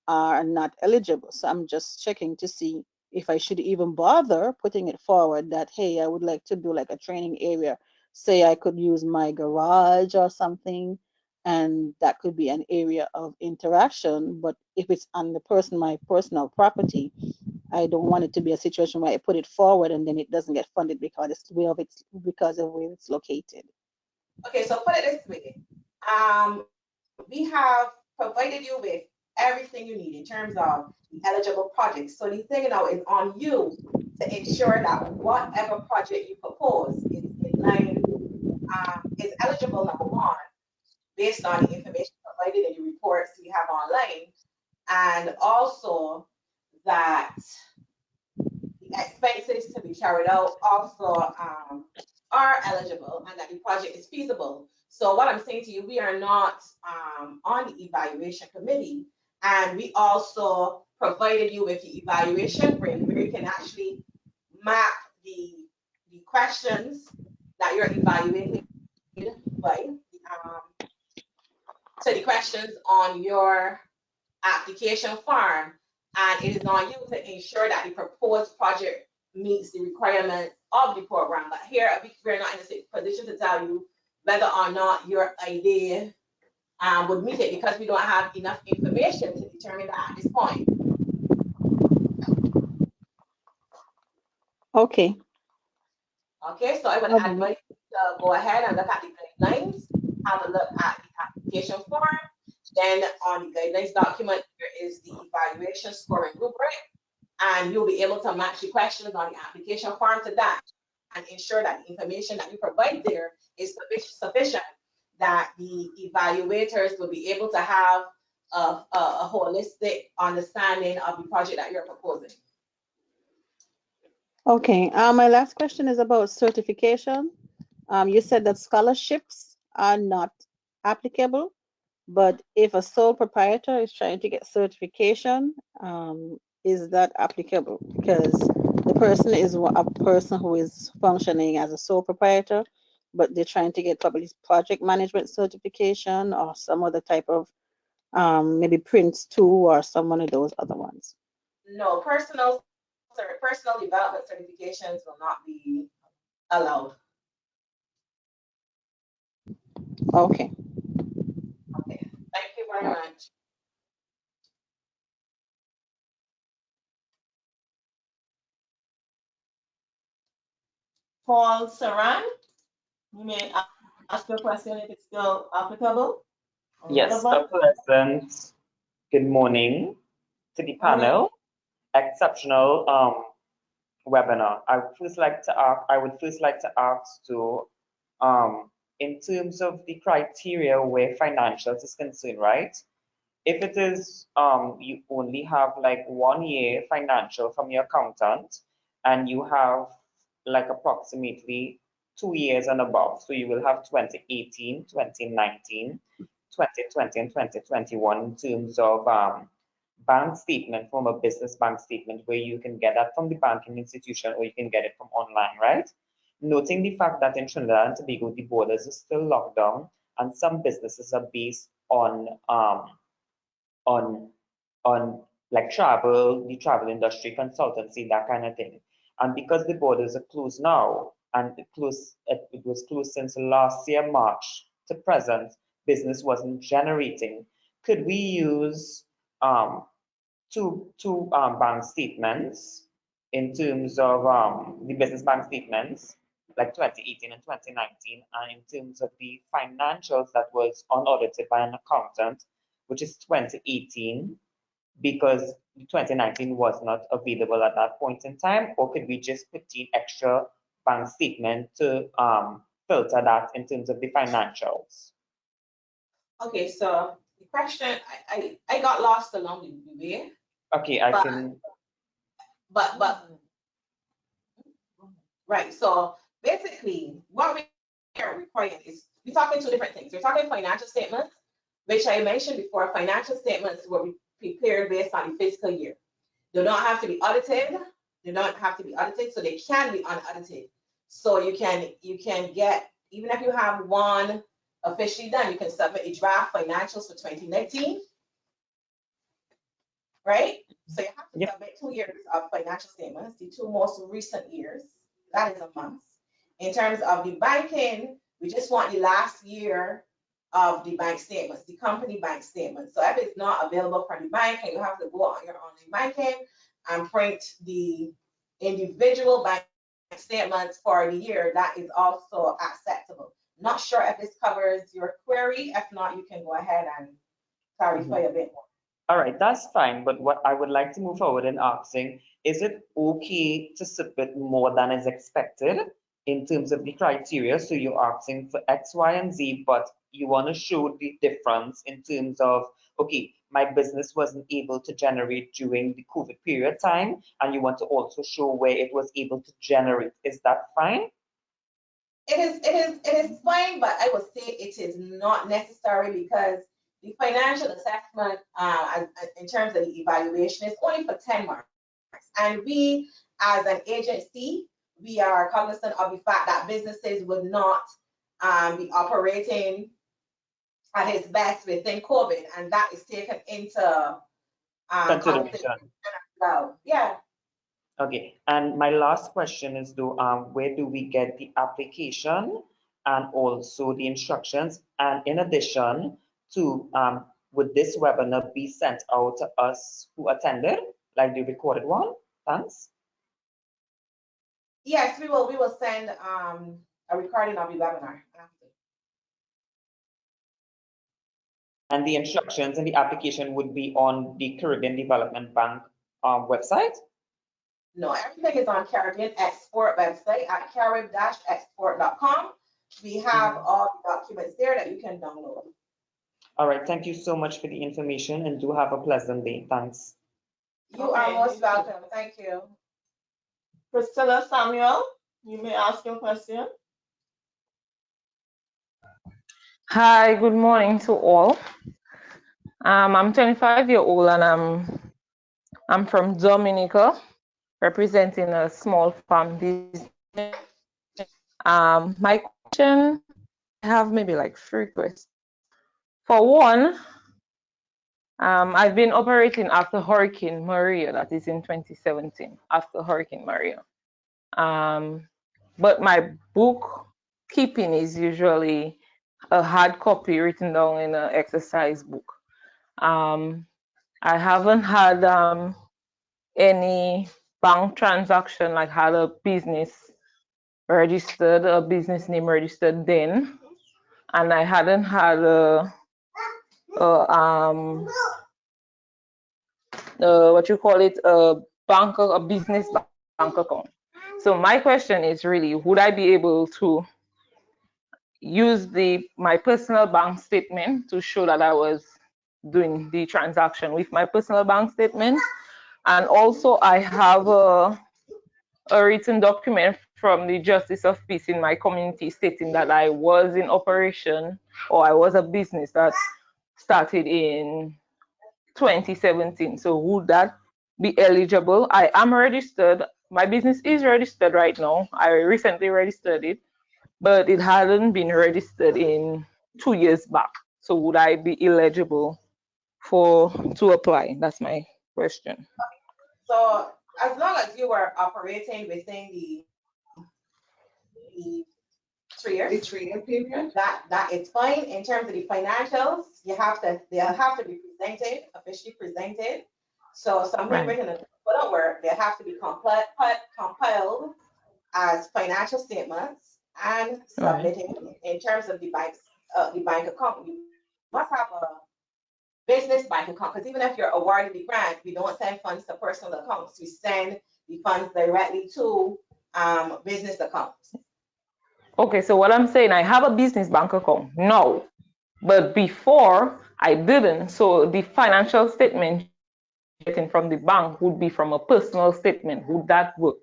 are not eligible. So I'm just checking to see if I should even bother putting it forward that, hey, I would like to do like a training area. Say I could use my garage or something, and that could be an area of interaction. But if it's on my personal property, I don't want it to be a situation where I put it forward and then it doesn't get funded because because of where it's located. Okay, so put it this way. We have provided you with everything you need in terms of the eligible projects. So the thing now is on you to ensure that whatever project you propose is in line, is eligible, number one, based on the information provided in the reports we have online, and also that the expenses to be carried out also are eligible and that the project is feasible. So what I'm saying to you, we are not on the evaluation committee, and we also provided you with the evaluation grid where you can actually map the questions that you're evaluating by to the questions on your application form, and it is on you to ensure that the proposed project meets the requirements of the program. But here, we're not in a position to tell you whether or not your idea would meet it because we don't have enough information to determine that at this point. Okay. Okay, so I would advise you to go ahead and look at the guidelines, have a look at the application form. Then on the guidelines document, there is the evaluation scoring rubric, and you'll be able to match the questions on the application form to that and ensure that the information that you provide there is sufficient, that the evaluators will be able to have a holistic understanding of the project that you're proposing. Okay, my last question is about certification. You said that scholarships are not applicable, but if a sole proprietor is trying to get certification, is that applicable? Because the person is a person who is functioning as a sole proprietor, but they're trying to get probably project management certification or some other type of maybe Prince 2 or some one of those other ones. No, personal development certifications will not be allowed. Okay. Okay, thank you very much. Paul Saran, you may ask your question if it's still applicable. Yes, a pleasant good morning to the panel. Exceptional webinar. I would first like to ask to in terms of the criteria where financials is concerned, right? If it is you only have like 1 year financial from your accountant and you have like approximately 2 years and above, so you will have 2018, 2019, 2020 and 2021 in terms of bank statement from a business bank statement where you can get that from the banking institution or you can get it from online, right? Noting the fact that in Trinidad and Tobago, the borders are still locked down and some businesses are based on like travel, the travel industry, consultancy, that kind of thing. And because the borders are closed now, and it was closed since last year, March to present, business wasn't generating. Could we use two bank statements in terms of the business bank statements, like 2018 and 2019, and in terms of the financials that was unaudited by an accountant, which is 2018, because 2019 was not available at that point in time, or could we just put in extra bank statement to filter that in terms of the financials? Okay, so the question, I got lost along the way. Okay, I can. But right, so basically, what we are requiring is, we're talking two different things. We're talking financial statements, which I mentioned before. Financial statements will be prepared based on the fiscal year. They don't have to be audited. They don't have to be audited, so they can be unaudited. So you can get, even if you have one officially done, you can submit a draft financials for 2019, right? So you have to submit 2 years of financial statements, the 2 most recent years. That is a must. In terms of the banking, we just want the last year of the bank statements, the company bank statements. So if it's not available from the bank and you have to go on your online banking and print the individual bank statements for the year, that is also acceptable. Not sure if this covers your query. If not, you can go ahead and clarify a bit more. All right, that's fine. But what I would like to move forward in asking, is it okay to submit more than is expected in terms of the criteria? So you're asking for X, Y, and Z, but you want to show the difference in terms of, okay, my business wasn't able to generate during the COVID period time, and you want to also show where it was able to generate. Is that fine? It is fine, but I would say it is not necessary, because the financial assessment, in terms of the evaluation, is only for 10 marks. And we, as an agency, we are cognizant of the fact that businesses would not be operating at its best within COVID, and that is taken into consideration as well. Yeah. Okay, and my last question is, where do we get the application and also the instructions? And in addition to, would this webinar be sent out to us who attended, like the recorded one? Thanks. Yes, we will send a recording of the webinar. And the instructions and the application would be on the Caribbean Development Bank website? No, everything is on Caribbean Export website at carib-export.com. We have all the documents there that you can download. All right, thank you so much for the information, and do have a pleasant day. Thanks. You are most welcome. Thank you. Priscilla Samuel, you may ask your question. Hi, good morning to all. I'm 25-year-old and I'm from Dominica, representing a small farm business. My question, I have maybe like 3 questions. For one, I've been operating after Hurricane Maria, that is in 2017, after Hurricane Maria. But my bookkeeping is usually a hard copy written down in an exercise book. I haven't had any bank transaction, like had a business registered, a business name registered then, and I hadn't had a what you call it, a business bank account. So my question is really, would I be able to use my personal bank statement to show that I was doing the transaction with my personal bank statement? And also I have a written document from the Justice of Peace in my community stating that I was in operation, or I was a business that started in 2017. So would that be eligible? I am registered. My business is registered right now. I recently registered it, but it hadn't been registered in 2 years back. So would I be eligible to apply? That's my question. So as long as you are operating within the 3 years, The 3-year period, that is fine. In terms of the financials, they have to be presented, officially presented. So something written in the don't work. They have to be compiled as financial statements and submitted. In terms of the bank account, you must have a business bank account, because even if you're awarded the grant, we don't send funds to personal accounts. We send the funds directly to business accounts. Okay, so what I'm saying, I have a business bank account now, but before I didn't. So the financial statement getting from the bank would be from a personal statement. Would that work?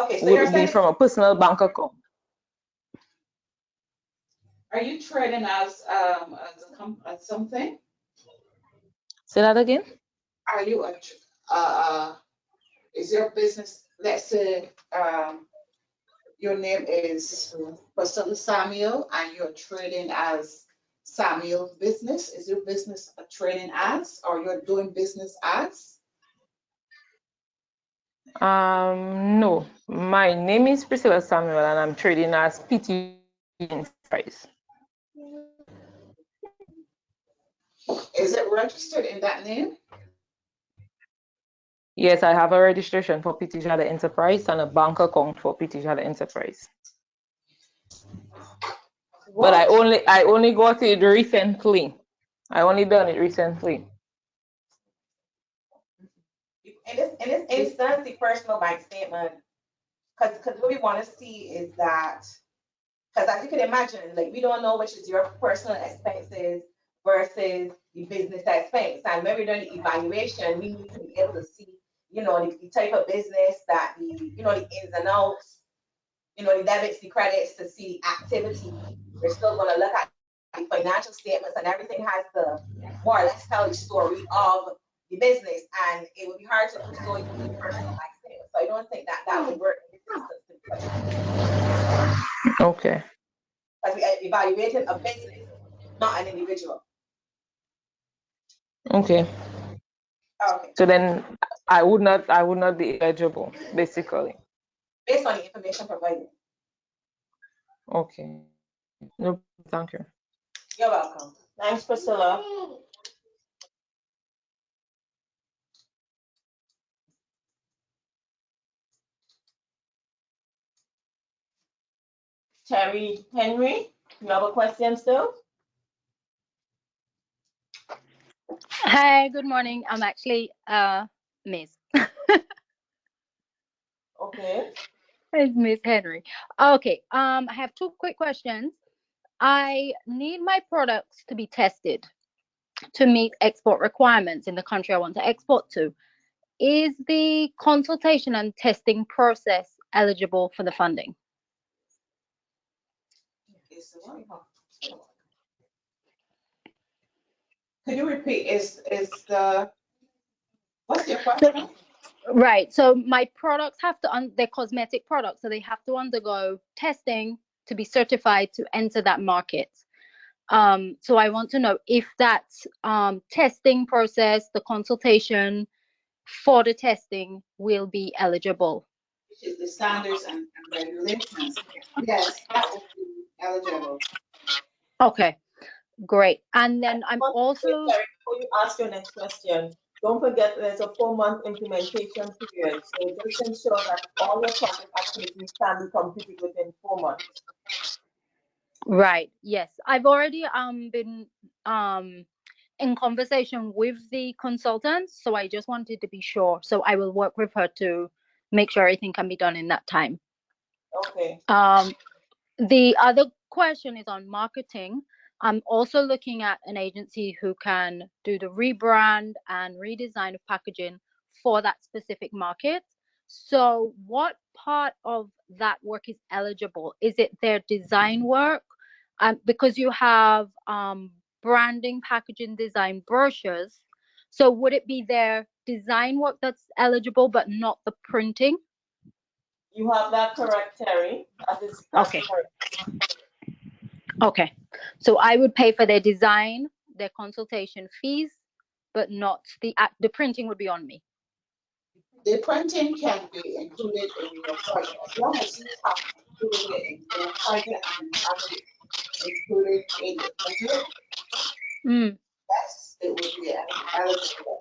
Okay, so you're would be saying, from a personal bank account. Are you trading as something? Say that again? Are you is your business, let's say, your name is Priscilla Samuel and you're trading as Samuel Business? Is your business a trading as, or you're doing business as? No, my name is Priscilla Samuel and I'm trading as PT Enterprise. Is it registered in that name? Yes, I have a registration for PT Jada Enterprise and a bank account for PT Jada Enterprise. But I only got it recently. I only done it recently. in this instance, the personal bank statement, because what we want to see is that, because as you can imagine, like we don't know which is your personal expenses versus the business expense. And when we're doing the evaluation, we need to be able to see, you know, the type of business that the, you know, the ins and outs, you know, the debits, the credits, to see activity. We're still going to look at the financial statements, and everything has to more or less tell the story of the business. And it would be hard to do so using the personal bank statement. So I don't think that that would work in this instance, to be quite honest. Okay. Because we are evaluating a business, not an individual. Okay. Okay. So then I would not be eligible, basically. Based on the information provided. Okay. No, thank you. You're welcome. Thanks, Priscilla. Terry Henry, you have a question still? Hi, good morning. I'm actually Miss. Okay. It's Miss Henry. Okay, I have two quick questions. I need my products to be tested to meet export requirements in the country I want to export to. Is the consultation and testing process eligible for the funding? Could you repeat? What's your question? Right. So my products have to, they're cosmetic products, so they have to undergo testing to be certified to enter that market. So I want to know if that testing process, the consultation for the testing will be eligible. Which is the standards and regulations. Yes, that will be eligible. Okay, great. And then I'm also... Sorry, before you ask your next question, don't forget there's a 4-month implementation period. So just ensure that all your project activities can be completed within 4 months. Right, yes. I've already been in conversation with the consultant, so I just wanted to be sure. So I will work with her to make sure everything can be done in that time. Okay. The other question is on marketing. I'm also looking at an agency who can do the rebrand and redesign of packaging for that specific market. So what part of that work is eligible? Is it their design work? Because you have branding, packaging, design, brochures. So would it be their design work that's eligible, but not the printing? You have that correct, Terry. That's okay. correct. Okay. So I would pay for their design, their consultation fees, but not the printing would be on me. The printing can be included in your project as long as you have included it in your project and have it included in the budget. Yes, it would be eligible.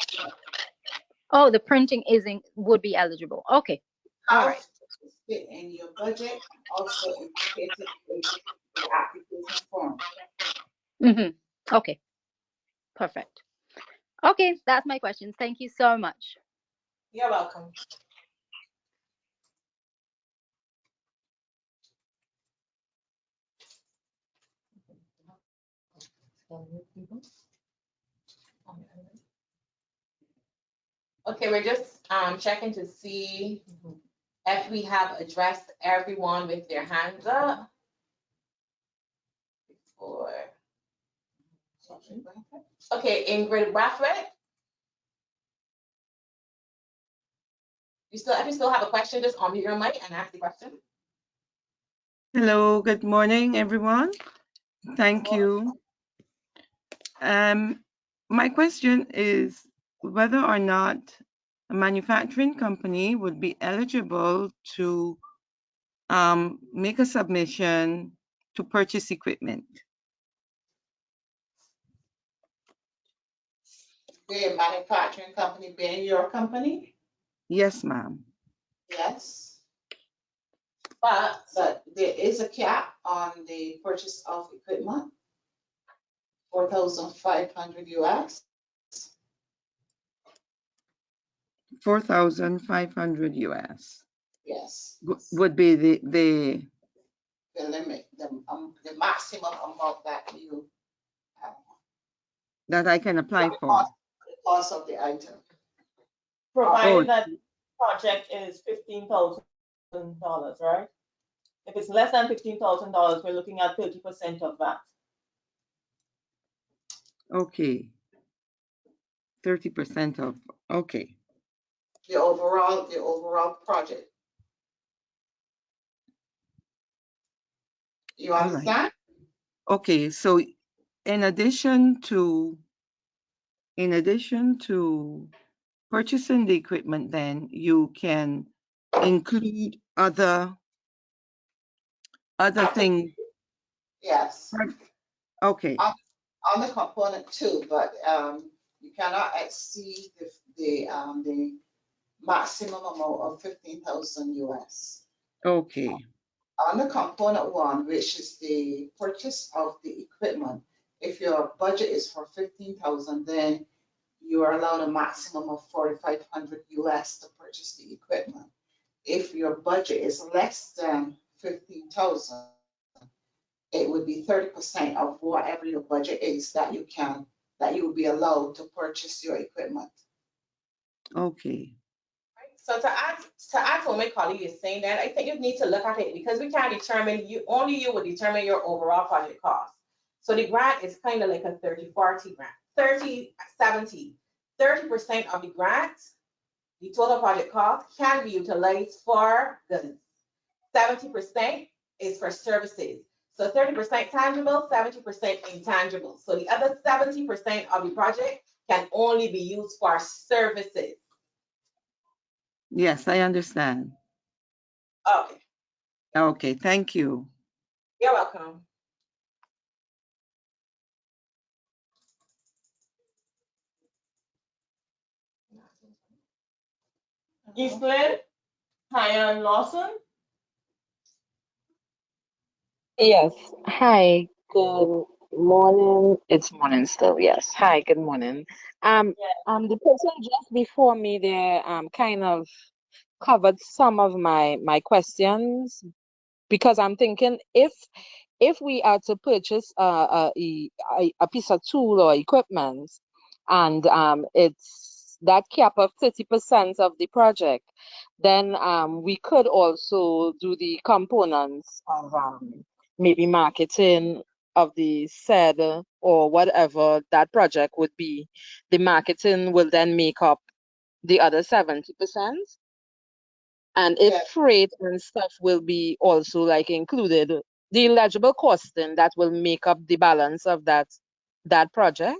Oh, the printing would be eligible. Okay. All right. Fit in your budget and also indicated in the application form. Okay. Perfect. Okay, that's my questions. Thank you so much. You're welcome. Okay, we're just checking to see if we have addressed everyone with their hands up. Okay, Ingrid Brathwaite. If you still have a question, just unmute your mic and ask the question. Hello, good morning, everyone. Thank you. My question is whether or not a manufacturing company would be eligible to make a submission to purchase equipment. The manufacturing company being your company? Yes, ma'am. Yes. But there is a cap on the purchase of equipment, 4,500 US. 4,500 US. Yes. Would be the limit, the maximum amount that you that I can apply for. The cost of the item. Provided that project is $15,000, right? If it's less than $15,000, we're looking at 30% of that. Okay. 30% of, okay. The overall project. You understand? Right. Okay, so in addition to purchasing the equipment, then you can include other things. Yes. Okay. On the component too, but you cannot exceed the maximum amount of 15,000 US. Okay. On the component one, which is the purchase of the equipment, if your budget is for 15,000, then you are allowed a maximum of 4,500 US to purchase the equipment. If your budget is less than 15,000, it would be 30% of whatever your budget is that you will be allowed to purchase your equipment. Okay. So to add to what my colleague is saying, that I think you need to look at it because we can't determine, only you would determine your overall project cost. So the grant is kind of like a 30-40 grant, 30-70. 30% of the grant, the total project cost, can be utilized for goods. 70% is for services. So 30% tangible, 70% intangible. So the other 70% of the project can only be used for services. Yes, I understand. Okay. Okay, thank you. You're welcome. Eastland, Hyan Lawson. Yes. Hi. Good morning. It's morning still. Yes. Hi. Good morning. The person just before me there kind of covered some of my questions because I'm thinking if we are to purchase a piece of tool or equipment and it's that cap of 30% of the project, then we could also do the components of maybe marketing of the said or whatever that project would be. The marketing will then make up the other 70%. And if freight and stuff will be also like included, the eligible costing that will make up the balance of that project.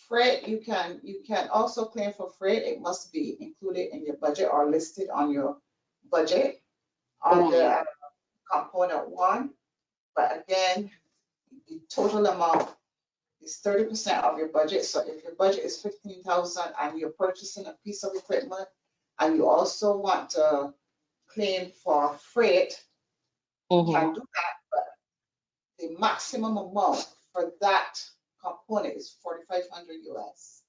Freight, you can also claim for freight. It must be included in your budget or listed on your budget under component one. But again, the total amount is 30% of your budget. So if your budget is 15,000 and you're purchasing a piece of equipment and you also want to claim for freight, you can do that, but the maximum amount for that component is 4,500 US.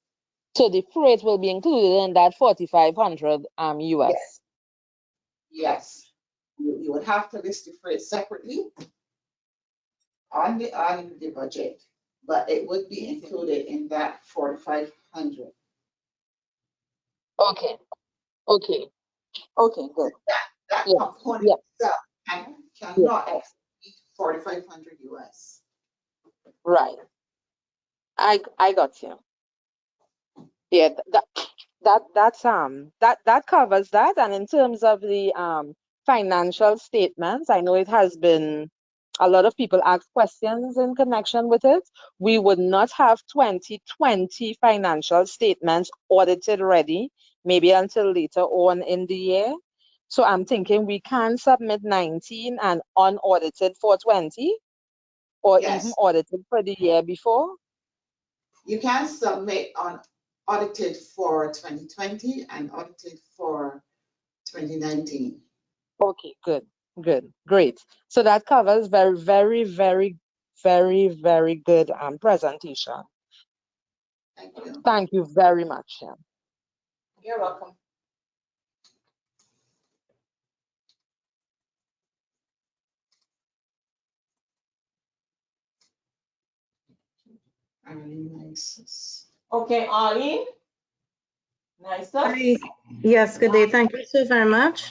So the freight will be included in that 4,500 US. Yes. You would have to list the freight separately on the budget, but it would be included in that 4,500. Okay. Okay, good. That Yes, component yes, itself yes, cannot exceed 4,500 US. right. I got you. Yeah, that covers that. And in terms of the financial statements, I know it has been a lot of people ask questions in connection with it. We would not have 2020 financial statements audited ready, maybe until later on in the year. So I'm thinking we can submit 19 and unaudited for 20, or even Yes, audited for the year before. you can submit on audited for 2020 and audited for 2019. Okay, good, good, great. So that covers very good presentation. Thank you. Thank you very much. Yeah. You're welcome. Okay, Arlene. Nice. Hi. Yes, good day. Thank you so very much.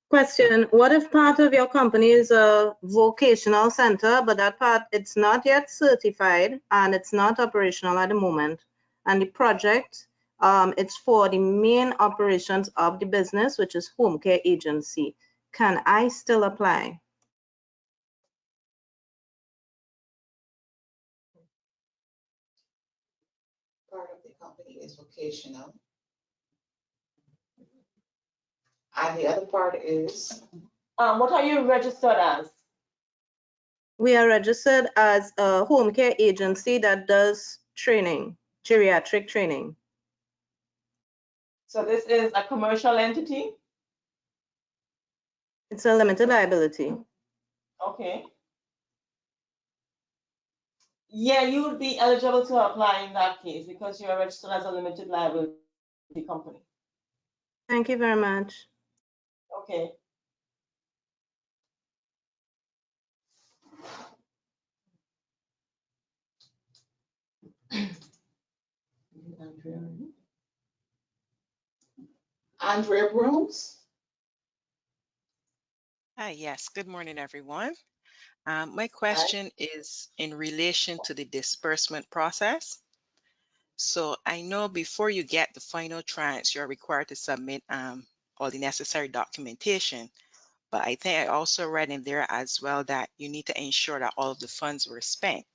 Question, what if part of your company is a vocational center, but that part, it's not yet certified and it's not operational at the moment, and the project, it's for the main operations of the business, which is home care agency. Can I still apply? Part of the company is vocational. And the other part is? What are you registered as? We are registered as a home care agency that does training, geriatric training. So this is a commercial entity? It's a limited liability. Okay. Yeah, you would be eligible to apply in that case because you're registered as a limited liability company. Thank you very much. Okay. Andrea Brooms. Hi, yes. Good morning, everyone. My question is in relation to the disbursement process. So I know before you get the final tranche, you're required to submit all the necessary documentation. But I think I also read in there as well that you need to ensure that all of the funds were spent.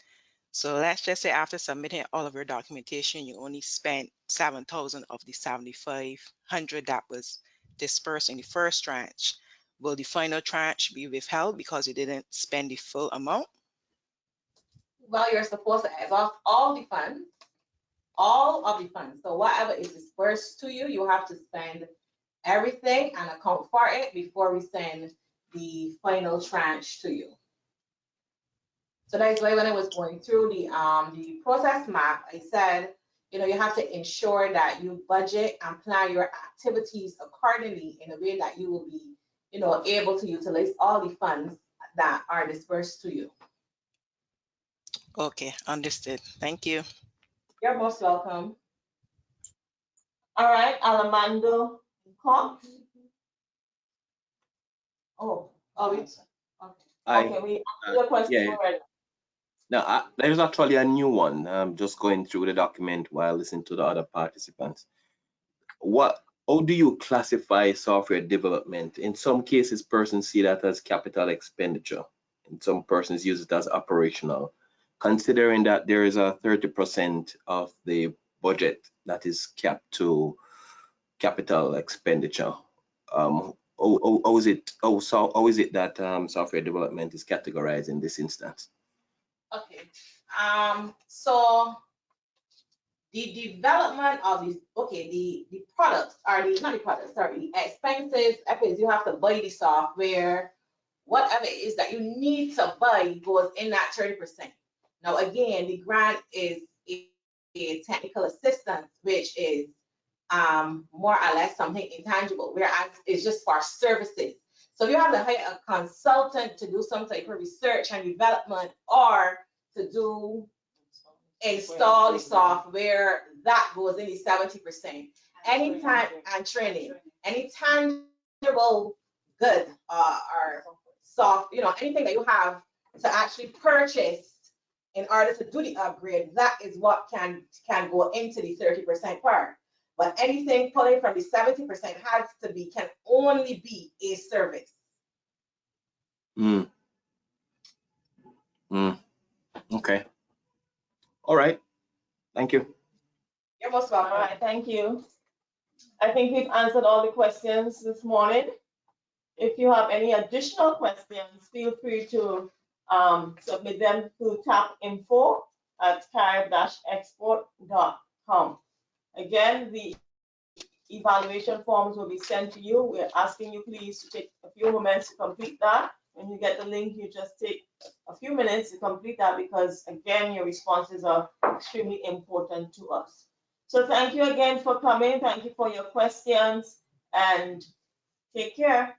So let's just say after submitting all of your documentation, you only spent 7,000 of the 7,500 that was dispersed in the first tranche. Will the final tranche be withheld because you didn't spend the full amount? Well, you're supposed to exhaust all the funds, all of the funds. So whatever is dispersed to you, you have to spend everything and account for it before we send the final tranche to you. So that's why when I was going through the process map, I said, you know, you have to ensure that you budget and plan your activities accordingly in a way that you will be, you know, able to utilize all the funds that are dispersed to you. Okay, understood. Thank you. You're most welcome. All right, Alamando Cox. Oh, it's okay. We answered your question already. Now, there's actually a new one. I'm just going through the document while listening to the other participants. How do you classify software development? In some cases, persons see that as capital expenditure. And some persons use it as operational. Considering that there is a 30% of the budget that is capped to capital expenditure, how is it that software development is categorized in this instance? Okay. So the development of these, the products are not the products, sorry, the expenses, because you have to buy the software, whatever it is that you need to buy goes in that 30%. Now, again, the grant is a technical assistance, which is more or less something intangible, whereas it's just for services. So if you have to hire a consultant to do some type of research and development or to install the software, that goes in the 70%. any time and training, any tangible good or soft, anything that you have to actually purchase in order to do the upgrade, that is what can go into the 30% part. But anything pulling from the 70% can only be a service. Okay. All right. Thank you. You're most welcome. All right, thank you. I think we've answered all the questions this morning. If you have any additional questions, feel free to submit them to tapinfo@carib-export.com. Again, the evaluation forms will be sent to you. We're asking you please to take a few moments to complete that. When you get the link, you just take a few minutes to complete that because, again, your responses are extremely important to us. So thank you again for coming. Thank you for your questions and take care.